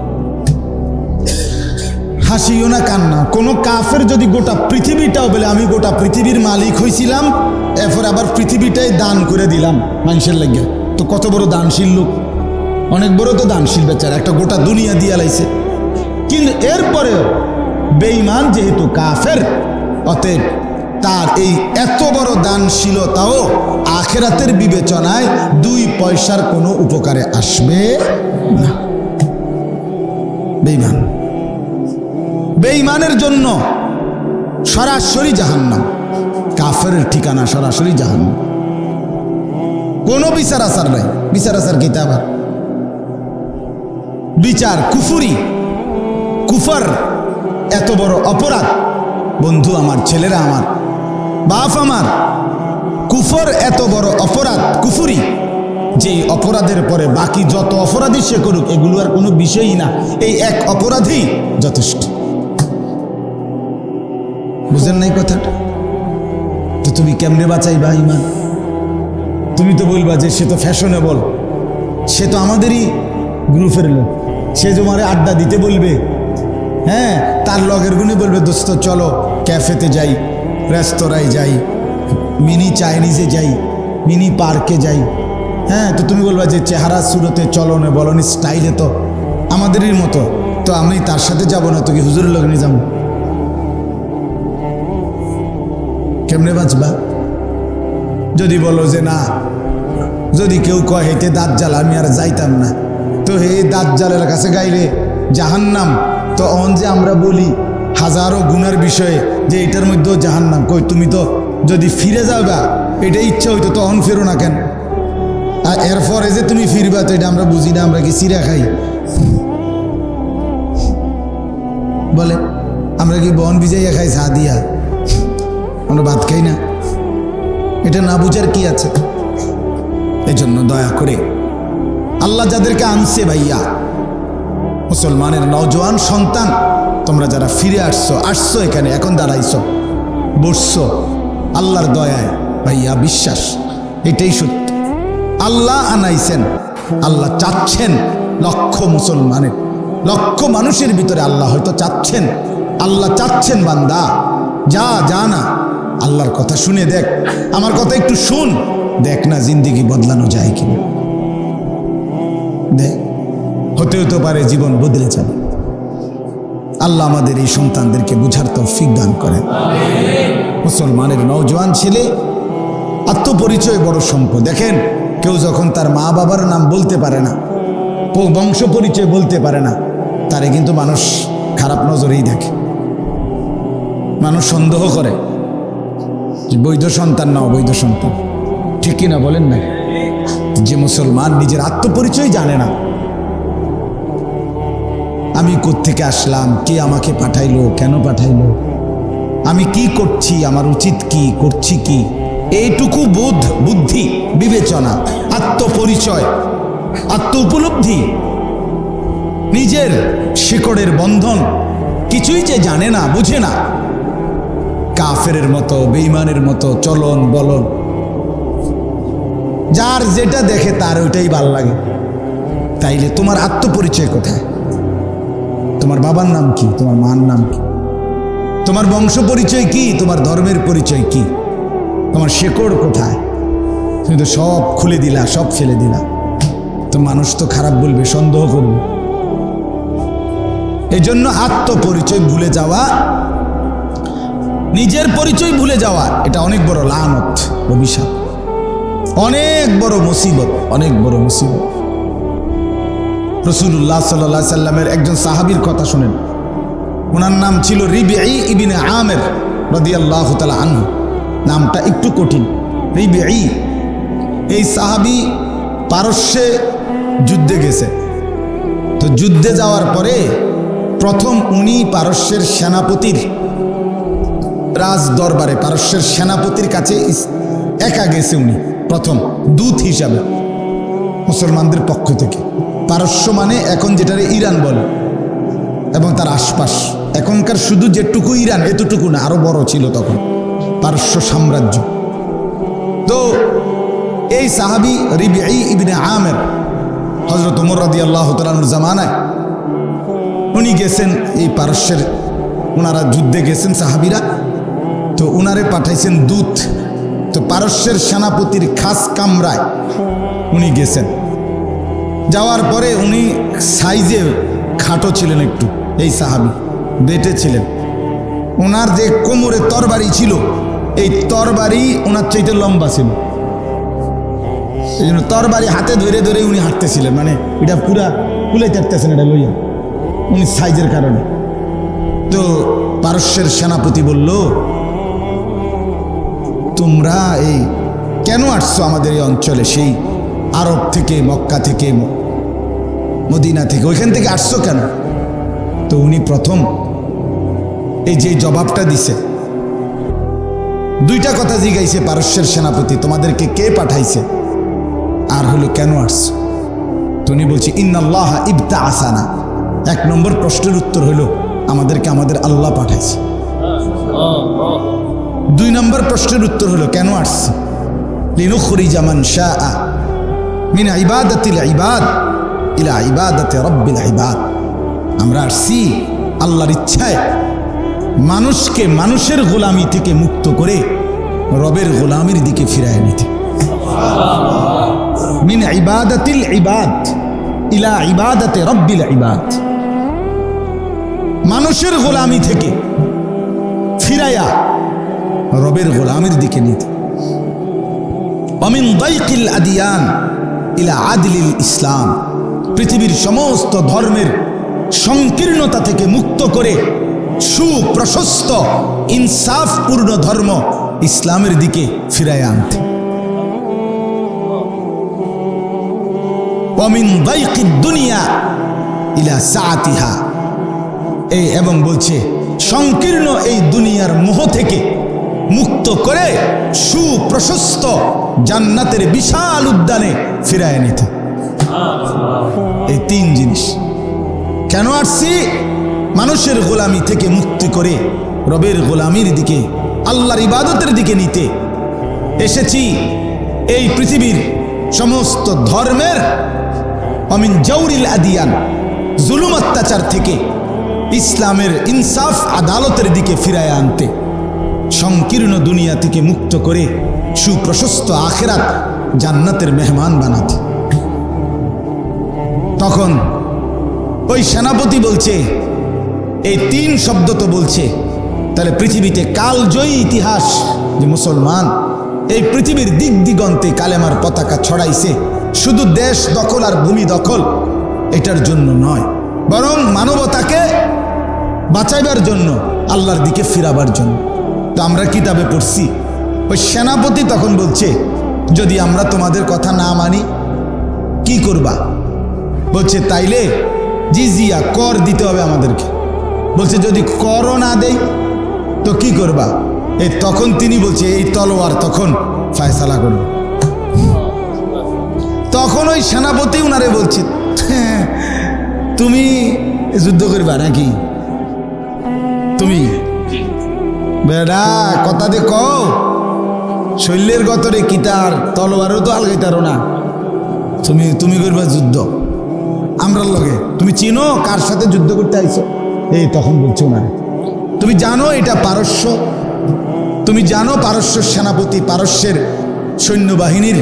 হাসিও না কান্না, কোনো কাফের যদি গোটা পৃথিবীটাও বলে আমি গোটা পৃথিবীর মালিক হয়েছিলাম, এরপর আবার পৃথিবীটাই দান করে দিলাম মানুষের লাগে, তো কত বড় দানশীল লোক, অনেক বড় তো দানশীল বেচারা, একটা গোটা দুনিয়া দিয়া লাইছে। কিন্তু এরপরেও বেঈমান যেহেতু কাফের, অতএব তার এই এত বড় দানশীলতাও আখিরাতের বিবেচনায় 2 পয়সার কোনো উপকারে আসবে না। বেঈমান, বেঈমানের জন্য সরাসরি জাহান্নাম, কাফেরের ঠিকানা সরাসরি জাহান্নাম, কোনো বিচার আচার নাই। বিচার আচার কি? তা আবার বিচার কুফরি, কুফর এত বড় অপরাধ। বন্ধু আমার, ছেলেরা আমার, বাপ আমার, কুফর এত বড় অপরাধ, কুফরি, যে অপরাধের পরে বাকি যত অপরাধী সে করুক এগুলো আর কোনো বিষয়ই না, এই এক অপরাধই যথেষ্ট। বুঝেন নাই কথাটা? তো তুমি কেমনে বাঁচাইবা ঈমান? তুমি তো বলবা যে সে তো ফ্যাশনেবল, সে তো আমাদেরই গ্রুপের লোক, সে তোমারে আড্ডা দিতে বলবে, হ্যাঁ, তার লগের গুণে বলবে দোস্ত চলো ক্যাফেতে যাই, রেস্তোরাঁয় যাই, মিনি চাইনিজে যাই, মিনি পার্কে যাই, হ্যাঁ, তো তুমি বলবা যে চেহারা সুরতে চলনে বলনি স্টাইলে তো আমাদেরই মতো, তো আমি তার সাথে যাব না, তো কি হুজুরের লগ্নে যাবো? কেমনে বাঁচবা? যদি বলো যে না, যদি কেউ কয় হেঁটে দাজ্জাল আমি আর যাইতাম না, তো হে দাজ্জালের কাছে গাইলে জাহান্নাম, তো অন যে আমরা বলি হাজারো গুনার বিষয়ে যে এটার মধ্যেও জাহান্নাম, কই তুমি তো যদি ফিরে যাবা এটা ইচ্ছা হইতো তখন ফেরো না কেন? আর এরপরে যে তুমি ফিরবা তো এটা আমরা বুঝি না, আমরা কি চিরা খাই? বলে আমরা কি বন ভিজাইয়া খাই চা দিয়া, আমরা ভাত খাই না? এটা না বুঝার কি আছে? এজন্য দয়া করে আল্লাহ যাদেরকে আনছে ভাইয়া, মুসলমানের নওজোয়ান সন্তান, তোমরা যারা ফিরে আসছো এখানে, এখন দাঁড়াইছো, বসছো, আল্লাহর দয়ায় ভাইয়া, বিশ্বাস এটাই সত্য। আল্লাহ আনাইছেন, আল্লাহ চাচ্ছেন লক্ষ মুসলমানের, লক্ষ মানুষের ভিতরে আল্লাহ হয়তো চাচ্ছেন, আল্লাহ চাচ্ছেন বান্দা যা না, আল্লাহর কথা শুনে দেখ, আমার কথা একটু শুন, দেখ না জিন্দেগি বদলানো যায় কিনা। দেখ, হতে পারে জীবন বদলে যাবে। আল্লাহ আমাদের এই সন্তানদেরকে বুঝার তৌফিক দান করেন। মুসলমানের নওজোয়ান ছেলে, আত্মপরিচয় বড় সম্পদ। দেখেন, কেউ যখন তার মা বাবার নাম বলতে পারে না, বংশ পরিচয় বলতে পারে না, তারে কিন্তু মানুষ খারাপ নজরেই দেখে, মানুষ সন্দেহ করে যে বৈধ সন্তান না অবৈধ সন্তান। ঠিক কিনা বলেন না? যে মুসলমান নিজের আত্মপরিচয় জানে না, আমি কোত্থেকে আসলাম, কে আমাকে পাঠাইলো, কেন পাঠাইলো, আমি কি করছি, আমার উচিত কি, করছি কি, এইটুকু বোধ, বুদ্ধি, বিবেচনা, আত্মপরিচয়, আত্ম উপলব্ধি, নিজের শিকড়ের বন্ধন কিছুই যে জানে না, বুঝে না, কাফেরের মতো, বেঈমানের মতো চলন বলন, যার যেটা দেখে তার ওইটাই ভাল লাগে। তাইলে তোমার আত্মপরিচয় কোথায়? তোমার বাবার নাম কি, তোমার মার নাম কি, তোমার বংশ পরিচয় কি, তোমার ধর্মের পরিচয় কি, তোমার শেকড় কোথায়? তুমি তো সব খুলে দিলা, সব ফেলে দিলা, তো মানুষ তো খারাপ বলবে, সন্দেহ করবে। এই জন্য আত্মপরিচয় ভুলে যাওয়া, নিজের পরিচয় ভুলে যাওয়া, এটা অনেক বড় লানত, অভিশাপ, অনেক বড় মুসিবত, অনেক বড় মুসিবত। রাসূলুল্লাহ সাল্লাল্লাহু আলাইহি সাল্লামের একজন সাহাবীর কথা শুনেন, ওনার নাম ছিল রিবিঈ ইবনে আমের রাদিয়াল্লাহু তাআলা আনহু। নামটা একটু কঠিন, রিবিঈ। এই সাহাবী পারস্যে যুদ্ধে গেছে। তো যুদ্ধে যাওয়ার পরে প্রথম উনি পারস্যের সেনাপতির রাজ দরবারে, পারস্যের সেনাপতির কাছে একা গেছে উনি, প্রথম দূত হিসাবে মুসলমানদের পক্ষ থেকে। পারস্য মানে এখন যেটারে ইরান বলে এবং তার আশপাশ, এখনকার শুধু যেটুকু ইরান এতটুকু না, আরো বড় ছিল তখন পারস্য সাম্রাজ্য। তো এই সাহাবী রিবিঈ ইবনে আমের, হযরত ওমর রাদিয়াল্লাহু তাআলা আনহুর জামানায় উনি গেছেন এই পারস্যের, ওনারা যুদ্ধে গেছেন সাহাবীরা, তো উনারে পাঠাইছেন দূত। তো পারস্যের সেনাপতির খাস কামরায় উনি গেছেন। যাওয়ার পরে উনি সাইজে খাটো ছিলেন একটু, এই সাহাবী বেটে ছিলেন। ওনার যে কোমরে তরবারি ছিল, এই তরবারি ওনার চাইতে লম্বা ছিল, এই জন্য তরবারি হাতে ধরে ধরে উনি হাঁটতেছিলেন, মানে এটা পুরা কুলাই চাটতেছেন এটা লইয়া, উনি সাইজের কারণে। তো পারস্যের সেনাপতি বলল, তোমরা এই কেন আসছো আমাদের এই অঞ্চলে, সেই আরব থেকে, মক্কা থেকে, মদিনা থেকে, ওইখান থেকে আসছো কেন? তো উনি প্রথম এই যে জবাবটা দিছে, দুইটা কথা জিগাইছে পারস্যের সেনাপতি, তোমাদেরকে কে পাঠাইছে আর হলো কেন আসছো? তো উনি বলছে ইন্নাল্লাহা ইবতাআসানা। এক নম্বর প্রশ্নের উত্তর হলো আমাদেরকে আমাদের আল্লাহ পাঠাইছে। দুই নম্বর প্রশ্নের উত্তর হলো কেন আসছে, লিনুখরিজা মান শাআ মিন ইবাদাতিল ইবাদ ইলা ইবাদাতি রাব্বিল ইবাদ। আমরা আসছি আল্লাহর ইচ্ছায় মানুষকে মানুষের গোলামি থেকে মুক্ত করে রবের গোলামির দিকে ফিরায় নিতে। মিন ইবাদাতিল ইবাদ ইলা ইবাদাতি রাব্বিল ইবাদ, মানুষের গোলামি থেকে ফিরায়া রবের গোলামির দিকে নিতে। অমিন দাইকিল আদিয়ান ইলা আদলিল ইসলাম, পৃথিবীর সমস্ত ধর্মের সংকীর্ণতা থেকে মুক্ত করে সুপ্রশস্ত ইনসাফপূর্ণ ধর্ম ইসলামের দিকে ফিরায় আনতে। অমিন দাইকিদ দুনিয়া ইলা সাআতিহা, এবং বলছে সংকীর্ণ এই দুনিয়ার মোহ থেকে মুক্ত করে সুপ্রশস্ত জান্নাতের বিশাল উদ্যানে ফিরায় নিতে। এই তিন জিনিস। কেন আসছি? মানুষের গোলামি থেকে মুক্তি করে রবের গোলামির দিকে, আল্লাহর ইবাদতের দিকে নিতে এসেছি। এই পৃথিবীর সমস্ত ধর্মের অমিন জৌরিল আদিয়ান, জুলুম অত্যাচার থেকে ইসলামের ইনসাফ আদালতের দিকে ফিরায় আনতে, সংকীর্ণ দুনিয়া থেকে মুক্ত করে সুপ্রশস্ত আখিরাত জান্নাতের মেহমান বানাতে। তখন ওই সেনাপতি বলছে, এই তিন শব্দ তো বলছে, তাহলে পৃথিবীতে কালজয়ী ইতিহাস যে মুসলমান এই পৃথিবীর দিক দিগন্তে কালেমার পতাকা ছড়াইছে, শুধু দেশ দখল আর ভূমি দখল এটার জন্য নয়, বরং মানবতাকে বাঁচাইবার জন্য, আল্লাহর দিকে ফিরাবার জন্য। তো আমরা কিতাবে পড়ছি, ওই সেনাপতি তখন বলছে, যদি আমরা তোমাদের কথা না মানি কি করবা? বলছে তাইলে জিজিয়া, কর দিতে হবে আমাদেরকে। বলছে যদি করও না দেই তো কি করবা? এই তখন তিনি বলছে, এই তলোয়ার তখন ফয়সালা করবে। তখন ওই সেনাপতি উনারে বলছে, তুমি যুদ্ধ করবা নাকি? তুমি বেড়া কথা দে কও, শৈলের গতরে কিতার তলোয়ারও তো আলগাইতারো না, তুমি করবা যুদ্ধ আমরার লগে? তুমি চিনো কার সাথে যুদ্ধ করতে আইছো? এই তখন বলছো না, তুমি জানো এটা পারস্য, তুমি জানো পারস্যের সেনাপতি, পারস্যের সৈন্যবাহিনীর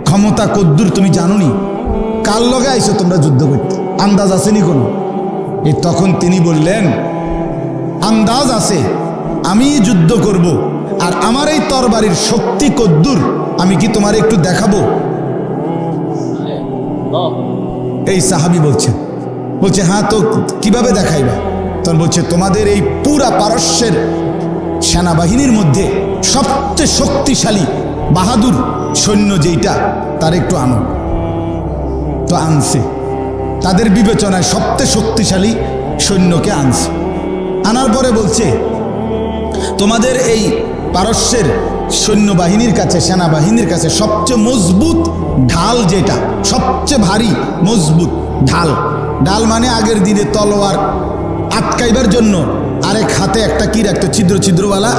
ক্ষমতা কদ্দুর তুমি জানো নি? কার লগে আইছো তোমরা যুদ্ধ করতে? আন্দাজ আসেনি কোনো? এই তখন তিনি বললেন, আন্দাজ আছে, আমি যুদ্ধ করব, আর আমার এই তরবারির শক্তি কদ্দুর আমি কি তোমার একটু দেখাবো? এই সাহাবী বলছে হ্যাঁ, তো কিভাবে দেখাইবা? তখন বলছে, তোমাদের এই পুরা পারস্যের সেনাবাহিনীর মধ্যে সবচেয়ে শক্তিশালী বাহাদুর সৈন্য যেইটা, তার একটু আনো। তো আনছে, তাদের বিবেচনায় সবচেয়ে শক্তিশালী সৈন্যকে আনছে। আনার পরে বলছে, তোমাদের এই পারস্যের সৈন্যবাহিনীর কাছে, সেনাবাহিনীর কাছে সবচেয়ে মজবুত ঢাল যেটা, সবচেয়ে ভারী মজবুত ঢাল, ঢাল মানে আগের দিনে তলোয়ার আটকাইবার জন্য আরেক হাতে একটা কি রাখতো, ছিদ্র ছিদ্রওয়ালা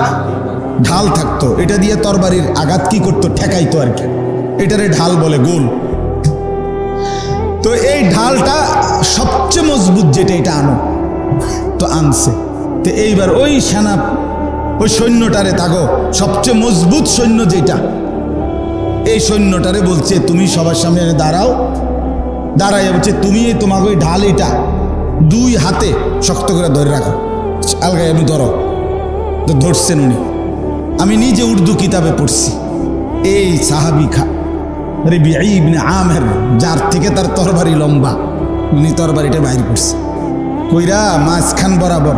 ঢাল থাকতো, এটা দিয়ে তরবারির আঘাত কি করতো, ঠেকাইতো আর কি, এটারে ঢাল বলে, গোল। তো এই ঢালটা সবচেয়ে মজবুত যেটা, এটা আনো। তো আনছে। তো এইবার ওই সৈন্যটারে তাগো সবচেয়ে মজবুত সৈন্য যেটা, এই সৈন্যটারে বলছে, তুমি সবার সামনে দাঁড়াও। দাঁড়াইয়া বলছে, তুমি তোমাকে ওই ঢাল এটা দুই হাতে শক্ত করে ধরে রাখো, আলগায় আমি ধরো। তো ধরছেন উনি। আমি নিজে উর্দু কিতাবে পড়ছি, এই সাহাবী রবিঈ ইবনে আমের, যার থেকে তার তরবারি লম্বা, উনি তরবারিটা বাইর করছে, কইরা মাঝখান বরাবর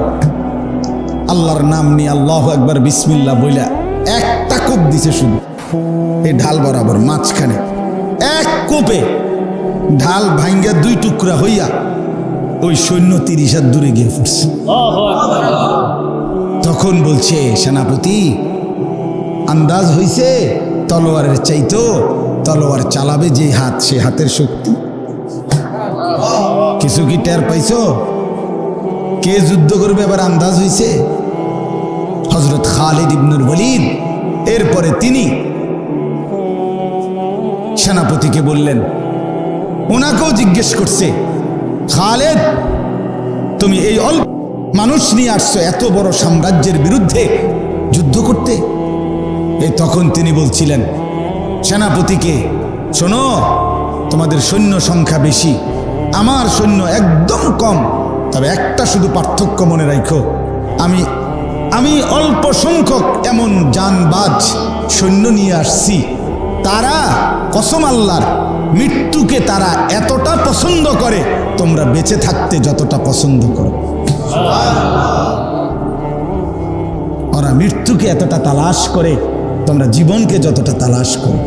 আল্লাহর নাম নিয়ে আল্লাহু আকবার বিসমিল্লাহ বইলা একটা কোপ দিছে, শুধু এই ঢাল বরাবর মাঝখানে এক কোপে ঢাল ভাঙ্গা দুই টুকরা হইয়া ওই সৈন্য 30 হাত দূরে গিয়ে পড়ছে। তখন বলছে সেনাপতি, আন্দাজ হইছে তলোয়ারের চাইতো তলোয়ার চালাবে যে হাত, সে হাতের শক্তি কিছু কি টের পাইছো? কে যুদ্ধ করবে এবার আন্দাজ হইছে? হযরত খালিদ ইবনুল ওয়ালিদ। এরপরে তিনি সেনাপতিকে বললেন, ওনাকেও জিজ্ঞেস করছে, খালিদ তুমি এই অল্প মানুষ নিয়ে আসছো এত বড় সাম্রাজ্যের বিরুদ্ধে যুদ্ধ করতে? এই তখন তিনি বলছিলেন সেনাপতিকে, শোনো, তোমাদের সৈন্য সংখ্যা বেশি, আমার সৈন্য একদম কম, তবে একটা শুধু পার্থক্য মনে রাখো, আমি অল্প সংখ্যক এমন জানবাজ সৈন্য নিয়ে আসছি, তারা কসম আল্লাহর, মৃত্যুকে তারা এতটা পছন্দ করে তোমরা বেঁচে থাকতে যতটা পছন্দ করো। ওরা মৃত্যুকে এতটা তালাশ করে তোমরা জীবনকে যতটা তালাশ করো।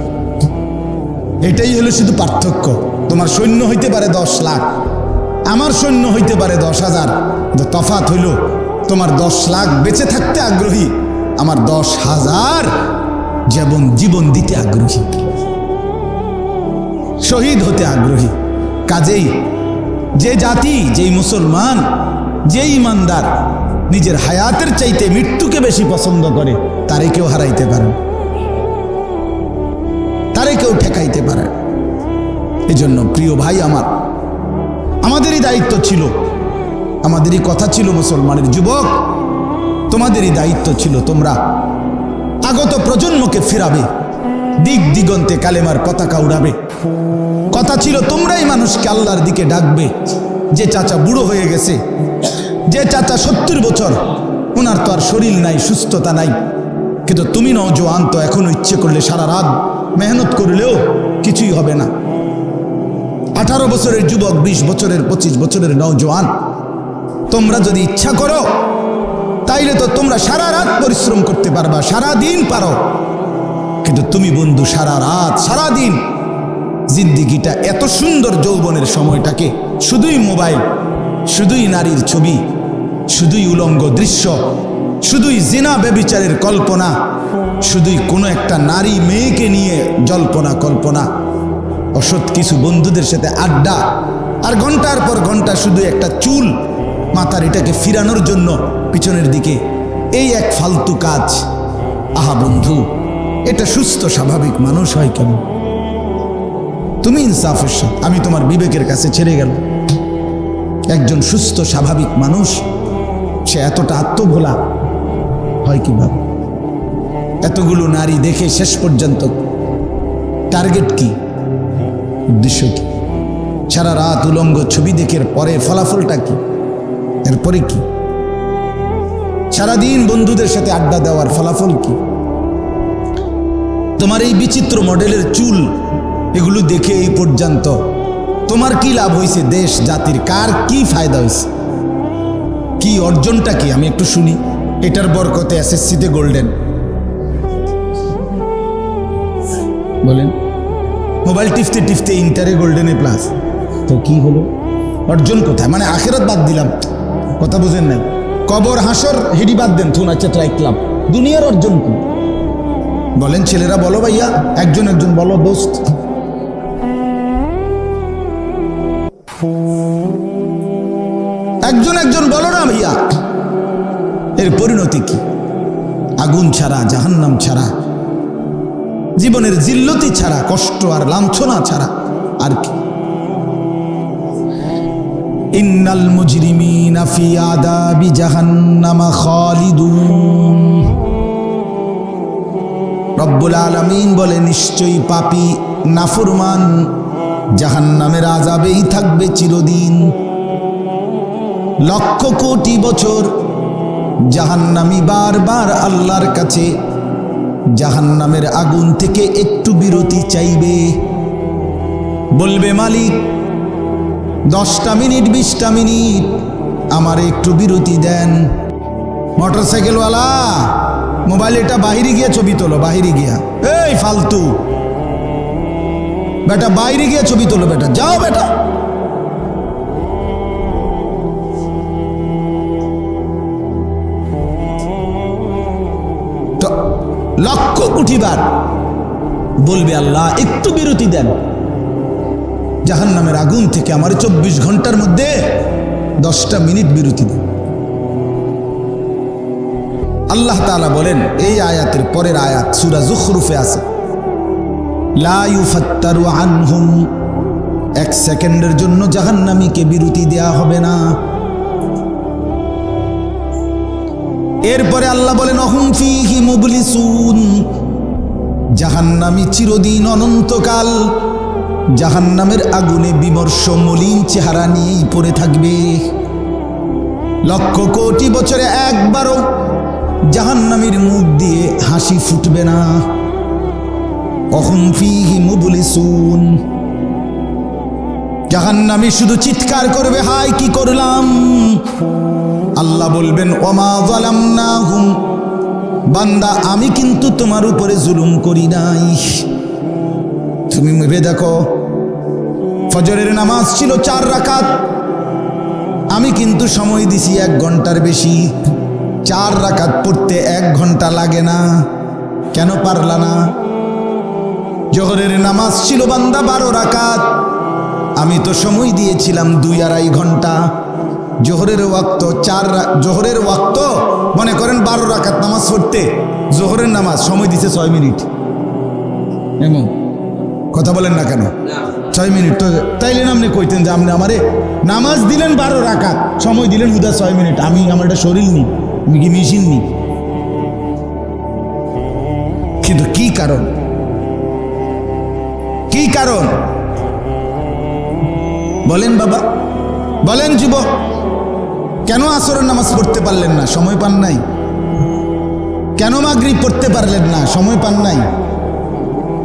এটাই হলো শুধু পার্থক্য। তোমার সৈন্য হইতে পারে 10 লাখ, আমার সৈন্য হইতে পারে 10,000, তফাৎ হইল তোমার 10 লাখ বেঁচে থাকতে আগ্রহী, আমার 10,000 জীবন দিতে আগ্রহী, শহীদ হতে আগ্রহী। কাজেই যে জাতি, যেই মুসলমান, যে ইমানদার নিজের হায়াতের চাইতে মৃত্যুকে বেশি পছন্দ করে, তারে কেউ হারাইতে পারে, তারে কেউ ঠেকাইতে পারে। এজন্য প্রিয় ভাই আমার, আমাদেরই দায়িত্ব ছিল, আমাদেরই কথা ছিল, মুসলমানের যুবক তোমাদেরই দায়িত্ব ছিল, তোমরা আগত প্রজন্মকে ফিরাবে, দিক দিগন্তে কালেমার পতাকা উড়াবে। কথা ছিল তোমরাই মানুষকে আল্লাহর দিকে ডাকবে। যে চাচা বুড়ো হয়ে গেছে, যে চাচা 70 বছর, ওনার তো আর শরীর নাই, সুস্থতা নাই, কিন্তু তুমি নওজোয়ান, তো এখনো ইচ্ছে করলে সারা রাত মেহনত করলেও কিছুই হবে না। 18 বছরের যুবক, 20 বছরের, 25 বছরের নওজোয়ান, তোমরা যদি ইচ্ছা করো তাইলে তো তোমরা সারা রাত পরিশ্রম করতে পারবা, সারা দিন পারো। কিন্তু তুমি বন্ধু সারা রাত সারা দিন জিন্দিগিটা, এত সুন্দর যৌবনের সময়টাকে শুধুই মোবাইল, শুধুই নারীর ছবি, শুধুই উলঙ্গ দৃশ্য, শুধুই জিনা ব্যভিচারের কল্পনা, শুধুই কোনো একটা নারী মেয়েকে নিয়ে জল্পনা কল্পনা, অসৎ কিছু বন্ধুদের সাথে আড্ডা, আর ঘন্টার পর ঘন্টা শুধু একটা চুল মাথার এটাকে ফিরানোর জন্য পিছনের দিকে, এই এক ফালতু কাজ। আহা বন্ধু, এটা সুস্থ স্বাভাবিক মানুষ হয় কেমন? তুমি ইনসাফের সাথে, আমি তোমার বিবেকের কাছে ছেড়ে গেল, একজন সুস্থ স্বাভাবিক মানুষ সে এতটা আত্মভোলা হয় কিভাবে? এতগুলো নারী দেখে শেষ পর্যন্ত টার্গেট কি, উদ্দেশ্য কি? সারা রাত উলঙ্গ ছবি দেখে পরে ফলাফলটা কি? এরপরে কি? সারাদিন বন্ধুদের সাথে আড্ডা দেওয়ার ফলাফল কি? তোমার এই বিচিত্র মডেলের চুল, এগুলো দেখে এই পর্যন্ত তোমার কি লাভ হয়েছে? দেশ জাতির কার কি ফায়দা হয়েছে? কি অর্জনটা কি? আমি একটু শুনি। এটার বরকতে এসএসসিতে গোল্ডেন, বলেন। মোবাইল টিপতে টিপতে ইন্টারে গোল্ডেনে প্লাস, তো কি হলো? অর্জন কোথায়? মানে আখেরাত বাদ দিলাম, কথা বুঝেন নাই? কবর হাসর হেডি বাদ দেন, থুন আচ্ছা ট্রাই ক্লাব, দুনিয়ার অর্জন কি? বলেন ছেলেরা, বলো ভাইয়া, একজন একজন বলো দোস্ত। একজন একজন বলো না ভাইয়া, এর পরিণতি কি? আগুন ছাড়া, জাহান্নাম ছাড়া, জীবনের জিল্লতি ছাড়া, কষ্ট আর লাঞ্ছনা ছাড়া আর কি? ইন্নাল মুজরিমিনা ফি আযাবি জাহান্নামা খালিদুন। রব্বুল আলামিন বলে, নিশ্চয়ই পাপী নাফরমান জাহান্নামের আযাবেই থাকবে চিরদিন। লক্ষ কোটি বছর জাহান্নামী বারবার আল্লাহর কাছে জাহান্নামের আগুন থেকে একটু বিরতি চাইবে, বলবে, মালিক 10টা মিনিট 20টা মিনিট আমার একটু বিরতি দেন। মোটরসাইকেলওয়ালা, মোবাইল এটা বাহিরে গিয়ে ছবি তোলো, বাহিরে গিয়া, এই ফালতু বেটা, বাইরে গিয়ে ছবি তোলো বেটা, যাও বেটা। তো লক্ষ কোটি বার বলবে, আল্লাহ একটু বিরতি দেন জাহান্নামের আগুন থেকে, আমার 24 ঘন্টার মধ্যে 10টা মিনিট বিরতি দেন। আল্লাহ তাআলা বলেন, এই আয়াতের পরের আয়াত সূরা যুখরুফে আছে, লা ইউফাত্তারু আনহুম, 1 সেকেন্ডের জন্য জাহান্নামীকে বিরতি দেয়া হবে না। এরপরে আল্লাহ বলেন, অহুম ফীহি মুবলিসুন, জাহান্নামী চিরদিন অনন্তকাল জাহান্নামের আগুনে বিমর্ষ মলিন চেহারা নিয়েই পড়ে থাকবে। লক্ষ কোটি বছরে একবারও জাহান্নামীর মুখ দিয়ে হাসি ফুটবে না। অহুম ফীহি মুবলিসুন, জাহান্নামী শুধু চিৎকার করবে, হায় কি করলাম। আল্লাহ বলবেন, ওমা যালামনাহুম, বান্দা আমি কিন্তু তোমার উপরে জুলুম করি নাই। তুমি ভেবে দেখো, ফজরের নামাজ ছিল 4 রাকাত, আমি কিন্তু সময় দিছি 1 ঘন্টার বেশি। 4 রাকাত পড়তে 1 ঘন্টা লাগে না, কেন পারলা না? জোহরের নামাজ ছিল বান্দা 12 রাকাত, আমি তো সময় দিয়েছিলাম 2-2.5 ঘন্টা। জোহরের ওয়াক্ত জোহরের ওয়াক্ত মনে করেন 12 রাকাত নামাজ পড়তে, জোহরের নামাজ সময় দিছে 6 মিনিট। এমন কথা বলেন না কেন? 6 মিনিট তো তাইলে আপনি কইতেন যে আপনি আমারে নামাজ দিলেন 12 রাকাত, সময় দিলেন হুদা 6 মিনিট। আমার এটা শরীর নি, আমি কি মেশিন নি? কিন্তু কি কারণ? কি কারণ বলেন বাবা, বলেন যুবক, কেন আসরের নামাজ পড়তে পারলেন না? সময় পান নাই। কেন মাগরিব পড়তে পারলেন না? সময় পান নাই।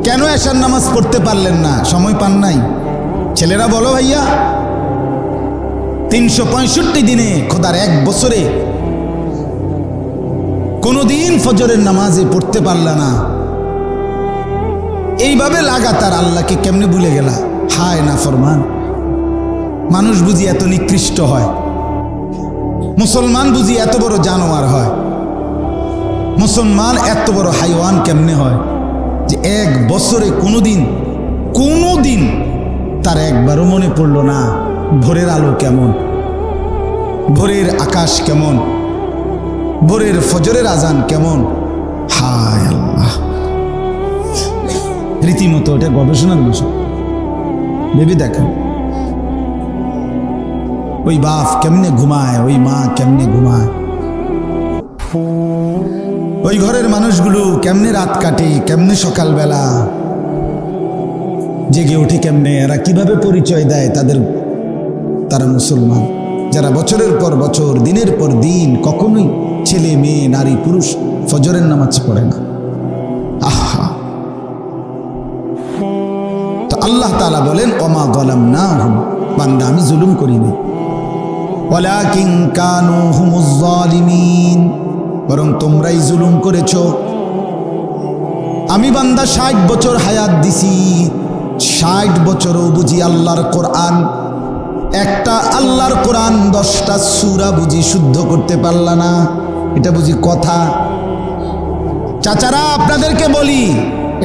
কেন এশার নামাজ পড়তে পারলেন না? সময় পান নাই। ছেলেরা বলো ভাইয়া, 365 দিনে খোদার 1 বছরে কোনদিন ফজরের নামাজে পড়তে পারলা না, এইভাবে লাগাতার আল্লাহকে কেমনে ভুলে গেলা? হায় না ফরমান। মানুষ বুঝি এত নিকৃষ্ট হয়? মুসলমান বুঝি এত বড় জানোয়ার হয়? মুসলমান এত বড় হাইওয়ান কেমনে হয় যে 1 বছরে কোনোদিন তার একবারও মনে পড়লো না ভোরের আলো কেমন, ভোরের আকাশ কেমন, ভোরের ফজরের আজান কেমন? হায় আল্লাহ, রীতিমতো এটা গবেষণার বিষয়। ভেবে দেখেন, ওই বাপ কেমনে ঘুমায়, ওই মা কেমনে ঘুমায়, ওই ঘরের মানুষগুলো কেমনে রাত কাটে, কেমনে সকালবেলা জেগে ওঠে, কেমনে এরা কিভাবে পরিচয় দেয় তারা মুসলমান, যারা বছরের পর বছর দিনের পর দিন কখনোই ছেলে মেয়ে নারী পুরুষ ফজরের নামাজ পড়ে না। আহা, তো আল্লাহ তাআলা বলেন ওমা যালামনাহুম, বান্দা আমি জুলুম করিনি, ওয়ালাকিন কানু হুমুজ জালিমিন, বরং তোমরাই জুলুম করেছো। আমি বান্দা 60 বছর হায়াত দিছি, 60 বছরও বুঝি আল্লাহর কোরআন, একটা আল্লাহর কোরআন 10টা সূরা বুঝি শুদ্ধ করতে পারলা না। এটা বুঝি কথা? চাচারা আপনাদেরকে বলি,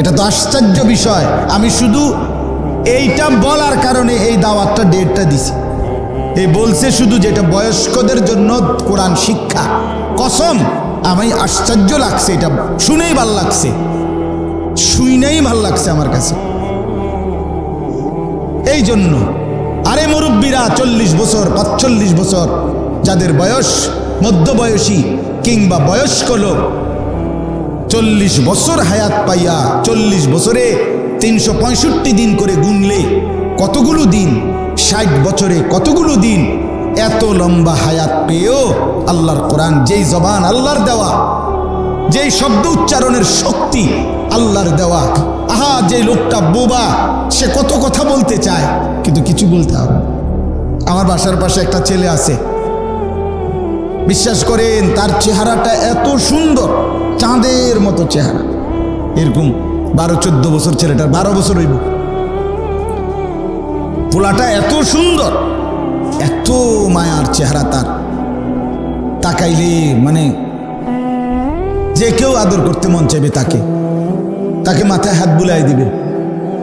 এটা তো আশ্চর্য বিষয়। আমি শুধু এইটা বলার কারণে এই দাওয়াতটা ডেটটা দিছি। এই বলছে শুধু যেটা বয়স্কদের জন্য কোরআন শিক্ষা। কসম, আমি আশ্চর্য লাগছে, এটা শুনেই ভাল লাগছে, শুনেই ভাল লাগছে আমার কাছে। এই জন্য আরে মুরব্বীরা 40 বছর 45 বছর যাদের বয়স, মধ্যবয়সী কিংবা বয়স্ক লোক, 40 বছর হায়াত পাইয়া 40 বছরে 365 দিন করে গুনলে কতগুলো দিন, 60 বছরে কতগুলো দিন, এত লম্বা হায়াত পেয়েও আল্লাহর কোরআন, যেই জবান আল্লাহর দেওয়া, যেই শব্দ উচ্চারণের শক্তি আল্লাহর দেওয়া, আহা যে লোকটা বোবা, সে কত কথা বলতে চায় কিন্তু কিছু বলতে হবে। আমার বাসার পাশে একটা ছেলে আছে, বিশ্বাস করেন তার চেহারাটা এত সুন্দর, চাঁদের মতো চেহারা। এরকম 12-14 বছর ছেলেটার, 12 বছর হইব, পোলাটা এত সুন্দর, এত মায়ার চেহারা তার, তাকাইলে মানে যে কেউ আদর করতে মন চাইবে, তাকে মাথায় হাত বুলাই দিবে।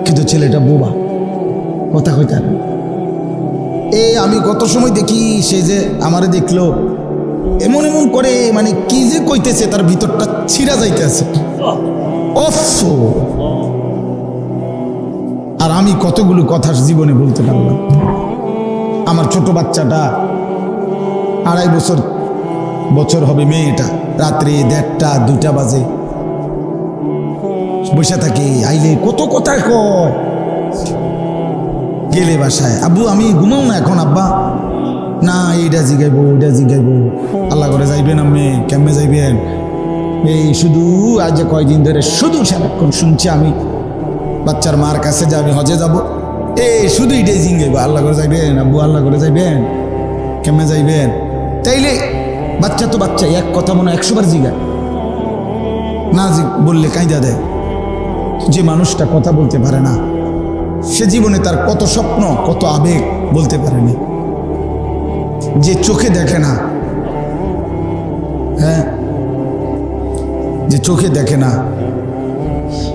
কিন্তু ছেলেটা বোবা, কথা কইতে পারে। আমি কত সময় দেখি সে যে আমারে দেখলো এমন এমন করে, মানে কি যে কইতেছে তার ভিতরটা ছিঁড়া যাইতেছে। আর আমি কতগুলো কথা জীবনে বলতে পারলাম। আমার ছোট বাচ্চাটা 2.5 বছর হবে, মেয়েটা রাত্রে 1:30 2টা বাজে বসে থাকে, আইলে কত কথা কয়। গেলে বাসায়, আব্বু আমি ঘুমাও না এখন, আব্বা না এইটা জিগাইবো ওইটা জিগাইবো, আল্লাহ করে যাইবেন, আমি কেমনে যাইবেন, এই শুধু আজ যে কয়দিন ধরে শুধু সারাক্ষণ শুনছি আমি বাচ্চার মার কাছে যে আমি হজে যাব, শুধু এটাই জিগাইবো, আল্লাহ করে যাইবেন আব্বু, আল্লাহ করে যাইবেন, কেমনে যাইবেন। তাইলে বাচ্চা তো বাচ্চা, এক কথা মনে 100 বার জিগায়, না বললে কাঁদা দেয়। যে মানুষটা কথা বলতে পারে না, সে জীবনে তার কত স্বপ্ন কত আবেগ বলতে পারেনি। যে চোখে দেখে না, হ্যাঁ, যে চোখে দেখে না,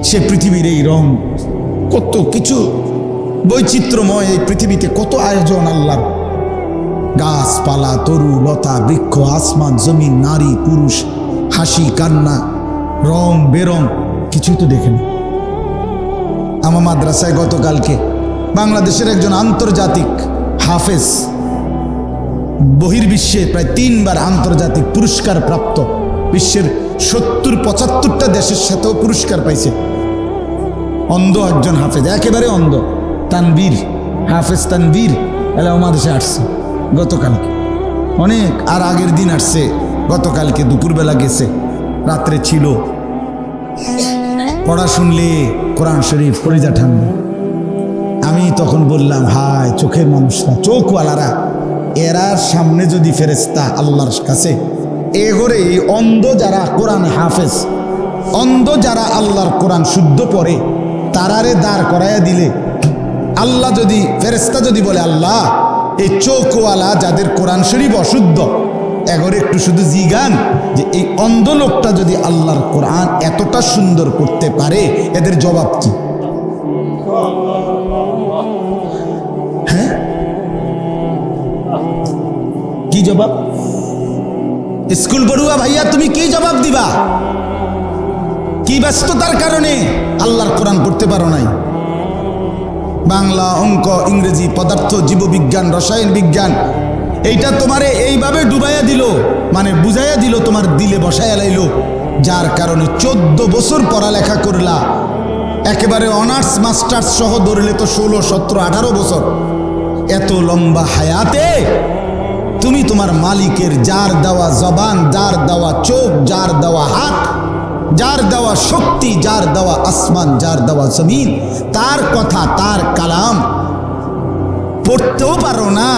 সে পৃথিবীর এই রং, কত কিছু বৈচিত্র্যময় এই পৃথিবীতে, কত আয়োজন আল্লাহর, গাছপালা, তরু লতা, বৃক্ষ, আসমান জমিন, নারী পুরুষ, হাসি কান্না, রং বেরং, কিছুই তো দেখে না। আমার মাদ্রাসায় গতকালকে বাংলাদেশের একজন আন্তর্জাতিক হাফেজ, বহির্বিশ্বে প্রায় 3 বার আন্তর্জাতিক পুরস্কার প্রাপ্ত, বিশ্বের 70-75টা দেশের সাথেও পুরস্কার পাইছে, অন্ধ একজন হাফেজ, একেবারে অন্ধ, তানবীর, হাফেজ তানবীর, এলা আমাদেশে আসছে গতকালকে, অনেক আর আগের দিন আসছে, গতকালকে দুপুরবেলা গেছে, রাত্রে ছিল। পড়া শুনলে কোরআন শরীফ কলিজা ঠান্ডা। আমি তখন বললাম, হায় চোখের মানুষরা, চোখওয়ালারা, এরার সামনে যদি ফেরেশতা আল্লাহর কাছে এগোরে, এই অন্ধ যারা কোরআন হাফেজ, অন্ধ যারা আল্লাহর কোরআন শুদ্ধ পড়ে, তারারে দাঁড় করাইয়া দিলে, আল্লাহ যদি, ফেরেশতা যদি বলে, আল্লাহ এই চোখওয়ালা যাদের কোরআন শরীফ অশুদ্ধ, এগোরে একটু শুধু জিগান যে এই অন্ধ লোকটা যদি আল্লাহর কোরআন এতটা সুন্দর করতে পারে, এদের জবাব কি? হ্যাঁ, কি জবাব? স্কুল পড়ুয়া ভাইয়া, তুমি কি জবাব দিবা? কি ব্যস্ততার কারণে আল্লাহর কোরআন পড়তে পারো নাই? বাংলা, অঙ্ক, ইংরেজি, পদার্থ, জীববিজ্ঞান, রসায়ন বিজ্ঞান, এইটা তোমারে এইভাবে ডুবাইয়া দিল, মানে বুঝাইয়া দিল, তোমার দিলে বসাইয়া লাইল, যার কারণে 14 বছর পড়ালেখা করলা, একেবারে অনার্স মাস্টার্স সহ ধরলে তো 16, 17, 18 বছর। এত লম্বা হায়াতে তুমি তোমার মালিকের, যার দেওয়া জবান, যার দেওয়া চোখ, যার দেওয়া হাত, যার দেওয়া শক্তি, যার দেওয়া আসমান, যার দেওয়া জমিন, তার কথা, তার কালাম পড়তেও পারো না।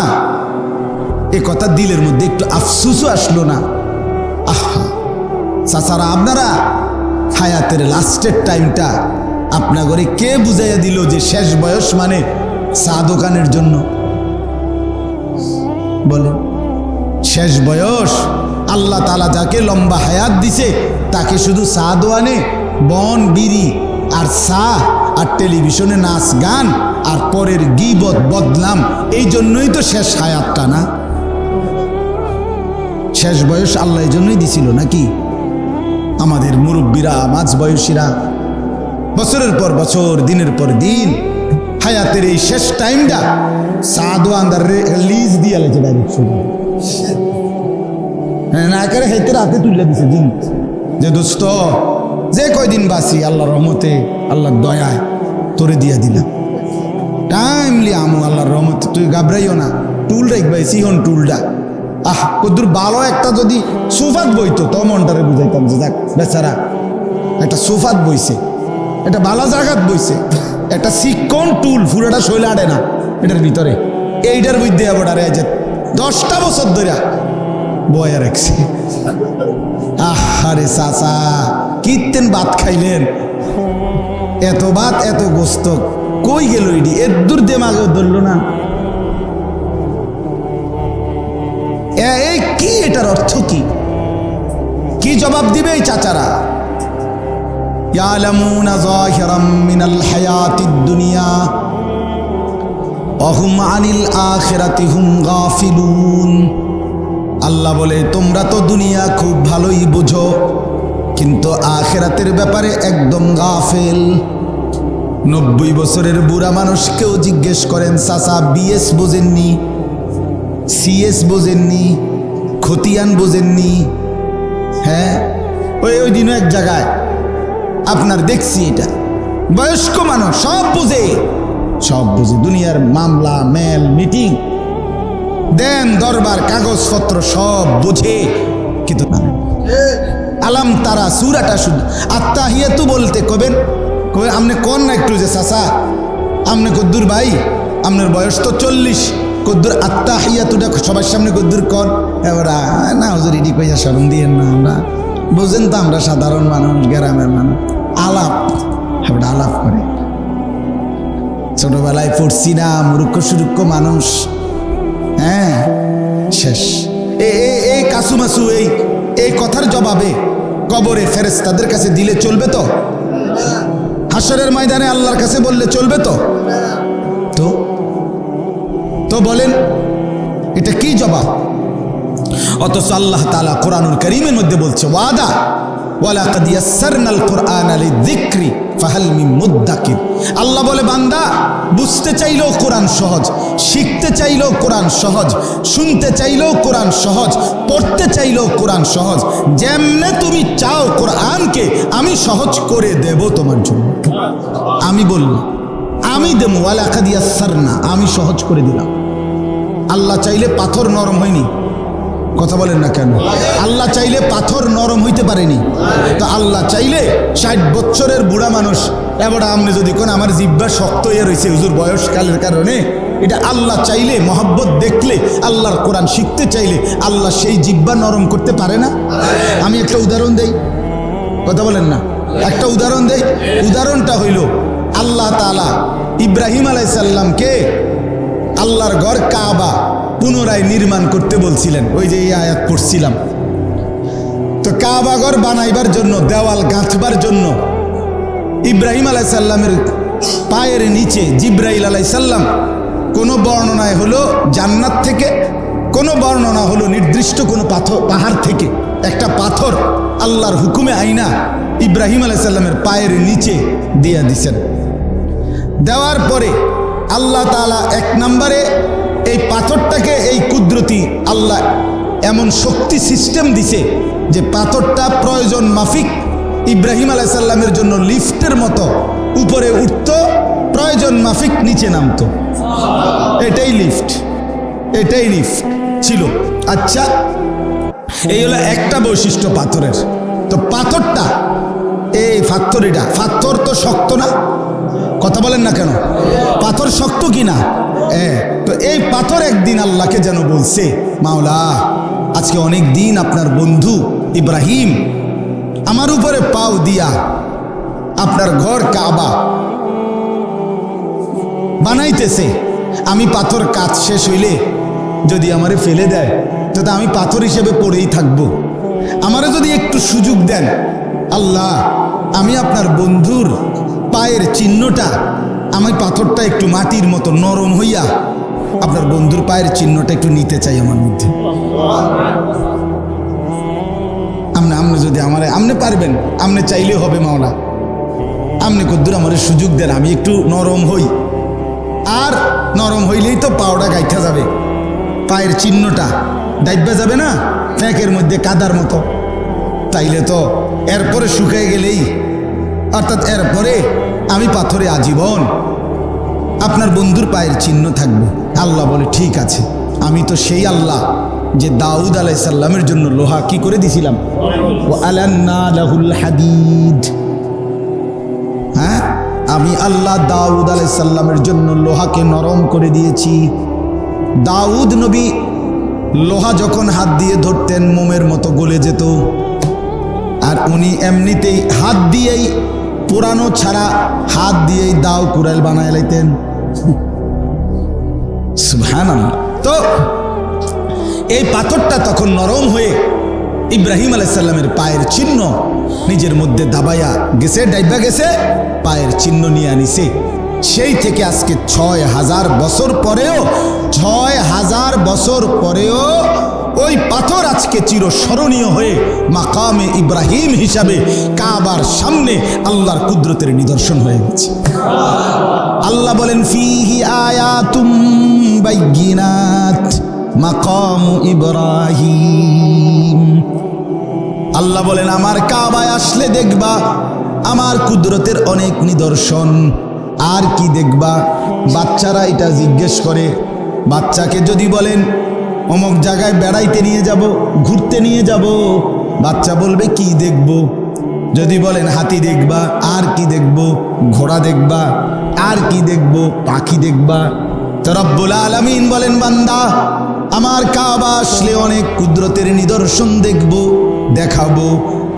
এ কথা দিলের মধ্যে একটু আফসুসও আসলো না? আহা চাচারা, আপনারা হায়াতের লাস্টের টাইমটা আপনাগরে কে বুঝাইয়া দিল যে শেষ বয়স মানে চা দোকানের জন্য? বলে শেষ বয়স আল্লাহ তাআলা যাকে লম্বা হায়াত দিছে, তাকে শুধু চা দোয়ানে, বন বিড়ি আর চা আর টেলিভিশনে নাচ গান আর পরের গীবত বদনাম, এই জন্যই তো শেষ হায়াতটা না? শেষ বয়স আল্লাহ এই জন্যই দিছিল নাকি? আমাদের মুরব্বীরা, মাঝ বয়সীরা বছরের পর বছর, দিনের পর দিন হায়াতের এই শেষ টাইমটা চা দোয়ানদার লিজ দিয়ে লেছে, ডাইরেক্ট শুধু না করে হেতে রাতে তুলে দিছে দিন, যে দোস্ত যে কয়দিন বাঁচি আল্লাহর রহমতে, আল্লাহর দয়ায় তোরে দিয়া দিলাম, টাইমলি আমু আল্লাহর রহমতে, তুই ঘাবড়াইও না, টুল রাখবাই, সিহন টুলটা, আহ কদ্দুর ভালো একটা যদি সোফাত বইতো তো মনটারে বুঝাইতাম যে যাক বেচারা একটা সোফাত বইছে, এটা ভালো জায়গাত বইছে, একটা সিকন টুল ফুরাটা শৈলে আড়ে না এটার ভিতরে, এইটার মধ্যে আবার আরে 10টা বছর ধরে বয়া রাখছে। আহারে চাচা, কীর্তেন ভাত খাইলেন, এত ভাত এত গোস্ত কই গেল? ইডি এর দূর দেমাগেও ধরল না। এই কি, এটার অর্থ কি? কি জবাব দিবে এই চাচারা? ইয়ালামুনা যাহিরাম মিনাল হায়াতিদ দুনিয়া ওয়া হুম আনিল আখিরাতি হুম গাফিলুন। আল্লাহ বলে, তোমরা তো দুনিয়া খুব ভালোই বোঝো, কিন্তু আখিরাতের ব্যাপারে একদম গাফেল। 90 বছরের বুড়া মানুষকেও জিজ্ঞেস করেন, চাচা বিএস বোঝেননি, সিএস বোঝেননি, খতিয়ান বোঝেননি? হ্যাঁ, ওই দিনও এক জায়গায় আপনার দেখছি, এটা বয়স্ক মানুষ সব বোঝে, সব বোঝে, দুনিয়ার মামলা মেল মিটিং দেন দরবার কাগজপত্র সব বোঝে, কিন্তু আলাম তারা সূরাটা শুধু আত্তাহিয়াতু বলতে কবেন, আমনে কোন না একটু যে চাচা আমনে কদ্দুর ভাই, আপনার বয়স তো 40, কদ্দুর আত্তাহিয়াতুটা সবার সামনে কদ্দুর কর, এবার না হুজুর ইডি কইয়া শরম দিয়েন না, আমরা বোঝেন তো আমরা সাধারণ মানুষ, গ্রামের মানুষ, আলাপ আমরা আলাপ করে ছোটবেলায় পড়ছি না, মূর্খ সুরুক্ষ মানুষ। হ্যাঁ, শেষ। এই কাসুমাসু এই কথার জবাবে কবরে ফেরেশতাদের কাছে দিলে চলবে তো? হাশরের ময়দানে আল্লাহর কাছে বললে চলবে তো? তো বলেন এটা কি জবাব? অথচ আল্লাহ তাআলা কোরআনুল কারীমের মধ্যে বলছে ওয়াদা ওয়ালাকাদ ইয়াসসারনাল কুরআনা লিযিকরি ফাহাল মিন মুদ্দাকির। আল্লাহ বলে বান্দা বুঝতে চাইলেও কোরআন সহজ, শিখতে চাইলেও কোরআন সহজ, শুনতে চাইলেও কোরআন সহজ, পড়তে চাইলেও কোরআন সহজ। যেমনে তুমি চাও কোরআনকে আমি সহজ করে দেব তোমার জন্য। আমি বললাম আমি দেব, ওয়ালাকাদ ইয়াসসারনা, আমি সহজ করে দিলাম। আল্লাহ চাইলে পাথর নরম হয়নি, কথা বলেন না কেন? আল্লাহ চাইলে পাথর নরম হইতে পারেনি। তো আল্লাহ চাইলে 60 বছরের বুড়া মানুষ এবার আপনি যদি কোন আমার জিহ্বা শক্ত হয়ে রয়েছে হুজুর বয়সকালের কারণে, এটা আল্লাহ চাইলে মহব্বত দেখলে আল্লাহর কোরআন শিখতে চাইলে আল্লাহ সেই জিহ্বা নরম করতে পারে না? আমি একটা উদাহরণ দেই, কথা বলেন না, একটা উদাহরণ দেই। উদাহরণটা হইল আল্লাহ তাআলা ইব্রাহিম আলাইহিস সালামকে আল্লাহর ঘর কাবা পুনরায় নির্মাণ করতে বলছিলেন। ওই যে এই আয়াত পড়ছিলাম। তো কাবা ঘর বানাইবার জন্য, দেওয়াল গাঁথবার জন্য ইব্রাহিম আলাইহিস সালামের পায়ের নিচে জিব্রাইল আলাইহিস সালাম, কোনো বর্ণনায় হলো জান্নাত থেকে, কোনো বর্ণনা হলো নির্দিষ্ট কোনো পাহাড় থেকে একটা পাথর আল্লাহর হুকুমে আইনা ইব্রাহিম আলাইহিস সালামের পায়ের নিচে দিয়া দিছেন। দেওয়ার পরে আল্লাহ তাআলা 1 নম্বরে এই পাথরটাকে, এই কুদরতি আল্লাহ এমন শক্তি সিস্টেম দিছে যে পাথরটা প্রয়োজন মাফিক ইব্রাহিম আলাইহিস সালামের জন্য লিফটের মতো উপরে উঠত, প্রয়োজন মাফিক নিচে নামতো। এটাই লিফট ছিল। আচ্ছা, এই হলো একটা বৈশিষ্ট্য পাথরের। তো পাথরটা, এই ফ্যাক্টরিটা, পাথর তো শক্ত না, কথা বলেন না কেন? পাথর শক্ত কি না? তো এই পাথর একদিন আল্লাহকে যেন বলছে, মাওলা আজকে অনেক দিন আপনার বন্ধু ইব্রাহিম আমার উপরে পাও দিয়া আপনার ঘর কাবা বানাইতেছে, আমি পাথর কাজ শেষ হইলে যদি আমারে ফেলে দেয় তো আমি পাথর হিসেবে পড়েই থাকবো। আমারে যদি একটু সুযোগ দেন আল্লাহ, আমি আপনার বন্ধুর পায়ের চিহ্নটা, আমি পাথরটা একটু মাটির মতো নরম হইয়া আপনার বন্ধুর পায়ের চিহ্নটা একটু নিতে চাই আমার মধ্যে। আপনি যদি আমারে, আপনি পারবেন, আপনি চাইলে হবে মাওলা, আপনি কদ্দুর আমারে সুযোগ দেন, আমি একটু নরম হই। আর নরম হইলেই তো পাওটা গাইথা যাবে, পায়ের চিহ্নটা ডাইবা যাবে না ফ্যাঁকের মধ্যে কাদার মতো। তাইলে তো এরপরে শুকিয়ে গেলেই, অর্থাৎ এরপরে আমি পাথরে আজীবন আপনার বন্ধুর পায়ের চিহ্ন থাকবে। আল্লাহ বলে ঠিক আছে, আমি তো সেই আল্লাহ যে দাউদ আলাইহিস সালামের জন্য লোহা কি করে দিছিলাম, ওয়া আলান্না লাহুল হাদিদ। হ্যাঁ, আমি আল্লাহ দাউদ আলাইহিস সালামের জন্য লোহাকে নরম করে দিয়েছি। দাউদ নবী লোহা যখন হাত দিয়ে ধরতেন মোমের মতো গলে যেত, আর উনি এমনিতেই হাত দিয়েই পুরানো ছাড়া হাত দিয়েই দাও কুড়াল বানায় লাইতেন। সুবহানাল্লাহ। তো এই পাথরটা তখন নরম হয়ে ইব্রাহিম আলাইহিস সালামের পায়ের চিহ্ন নিজের মধ্যে দাবাইয়া গেছে, ডাইবা গেছে, পায়ের চিহ্ন নিয়ে আনিছে। সেই থেকে আজকে 6000 বছর পরেও, 6000 বছর পরেও ওই পাথর আজকে চিরস্মরণীয় হয়ে মাকামে ইব্রাহিম হিসাবে কাবার সামনে আল্লাহর কুদরতের নিদর্শন হয়ে গেছে। আল্লাহ বলেন ফিহি আয়াতুম বাইয়িনাত মাকামু ইব্রাহিম। আল্লাহ বলেন আমার কাবায় আসলে দেখবা আমার কুদরতের অনেক নিদর্শন। আর কি দেখবা? বাচ্চারা এটা জিজ্ঞেস করে। বাচ্চাকে যদি বলেন অমুক জায়গায় বেড়াইতে নিয়ে যাব, ঘুরতে নিয়ে যাব, বাচ্চা বলবে কি দেখব? যদি বলেন হাতি দেখবা, আর কি দেখব? ঘোড়া দেখবা, আর কি দেখব? পাখি দেখবা। তো রব্বুল আলামিন বলেন বান্দা আমার কাবা আসলে অনেক কুদরতের নিদর্শন দেখব, দেখাবো।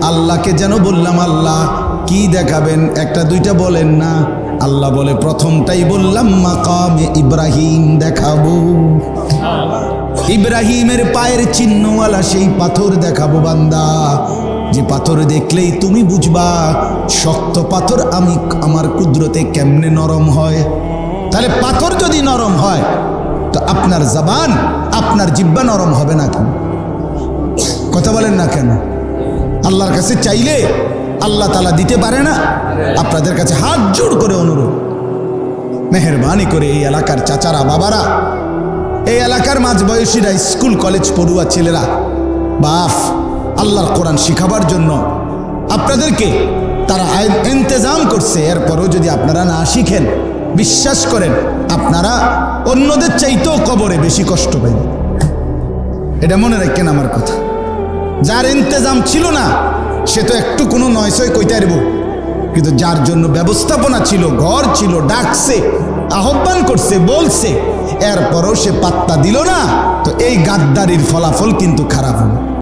আল্লাহকে যেন বললাম আল্লাহ কি দেখাবেন, একটা দুইটা বলেন না। আল্লাহ বলে প্রথমটাই বললাম মাকামে ইব্রাহিম দেখাবো। ইব্রাহিমের পায়ের চিহ্নওয়ালা সেই পাথর দেখাবো বান্দা, যে পাথর দেখলেই তুমি বুঝবা শক্ত পাথর আমি আমার কুদরতে কেমনে নরম হয়। তাহলে পাথর যদি নরম হয় তো আপনার জবান, আপনার জিহ্বা নরম হবে না কেন? কথা বলেন না কেন? আল্লাহর কাছে চাইলে আল্লাহ তাআলা দিতে পারে না? আপনাদের কাছে হাত জোড় করে অনুরোধ, মেহেরবানি করে এই এলাকার চাচারা, বাবারা, এই এলাকার মাঝবয়সীরা, স্কুল কলেজ পড়ুয়া ছেলেরা, বাপ আল্লাহর কোরআন শিখাবার জন্য আপনাদেরকে তারা ইন্তজাম করছে। এরপরও যদি আপনারা না শিখেন, বিশ্বাস করেন আপনারা অন্যদের চাইতেও কবরে বেশি কষ্ট পাবেন। এটা মনে রাখেন আমার কথা। যার ইন্তজাম ছিল না সে তো একটু কোনো নয়সয় কইতে পারব, কিন্তু যার জন্য ব্যবস্থাপনা ছিল, ঘর ছিল, ডাকছে, আহ্বান করছে, বলছে, এরপরও সে পাত্তা দিল না, তো এই গাদ্দারির ফলাফল কিন্তু খারাপ হবে।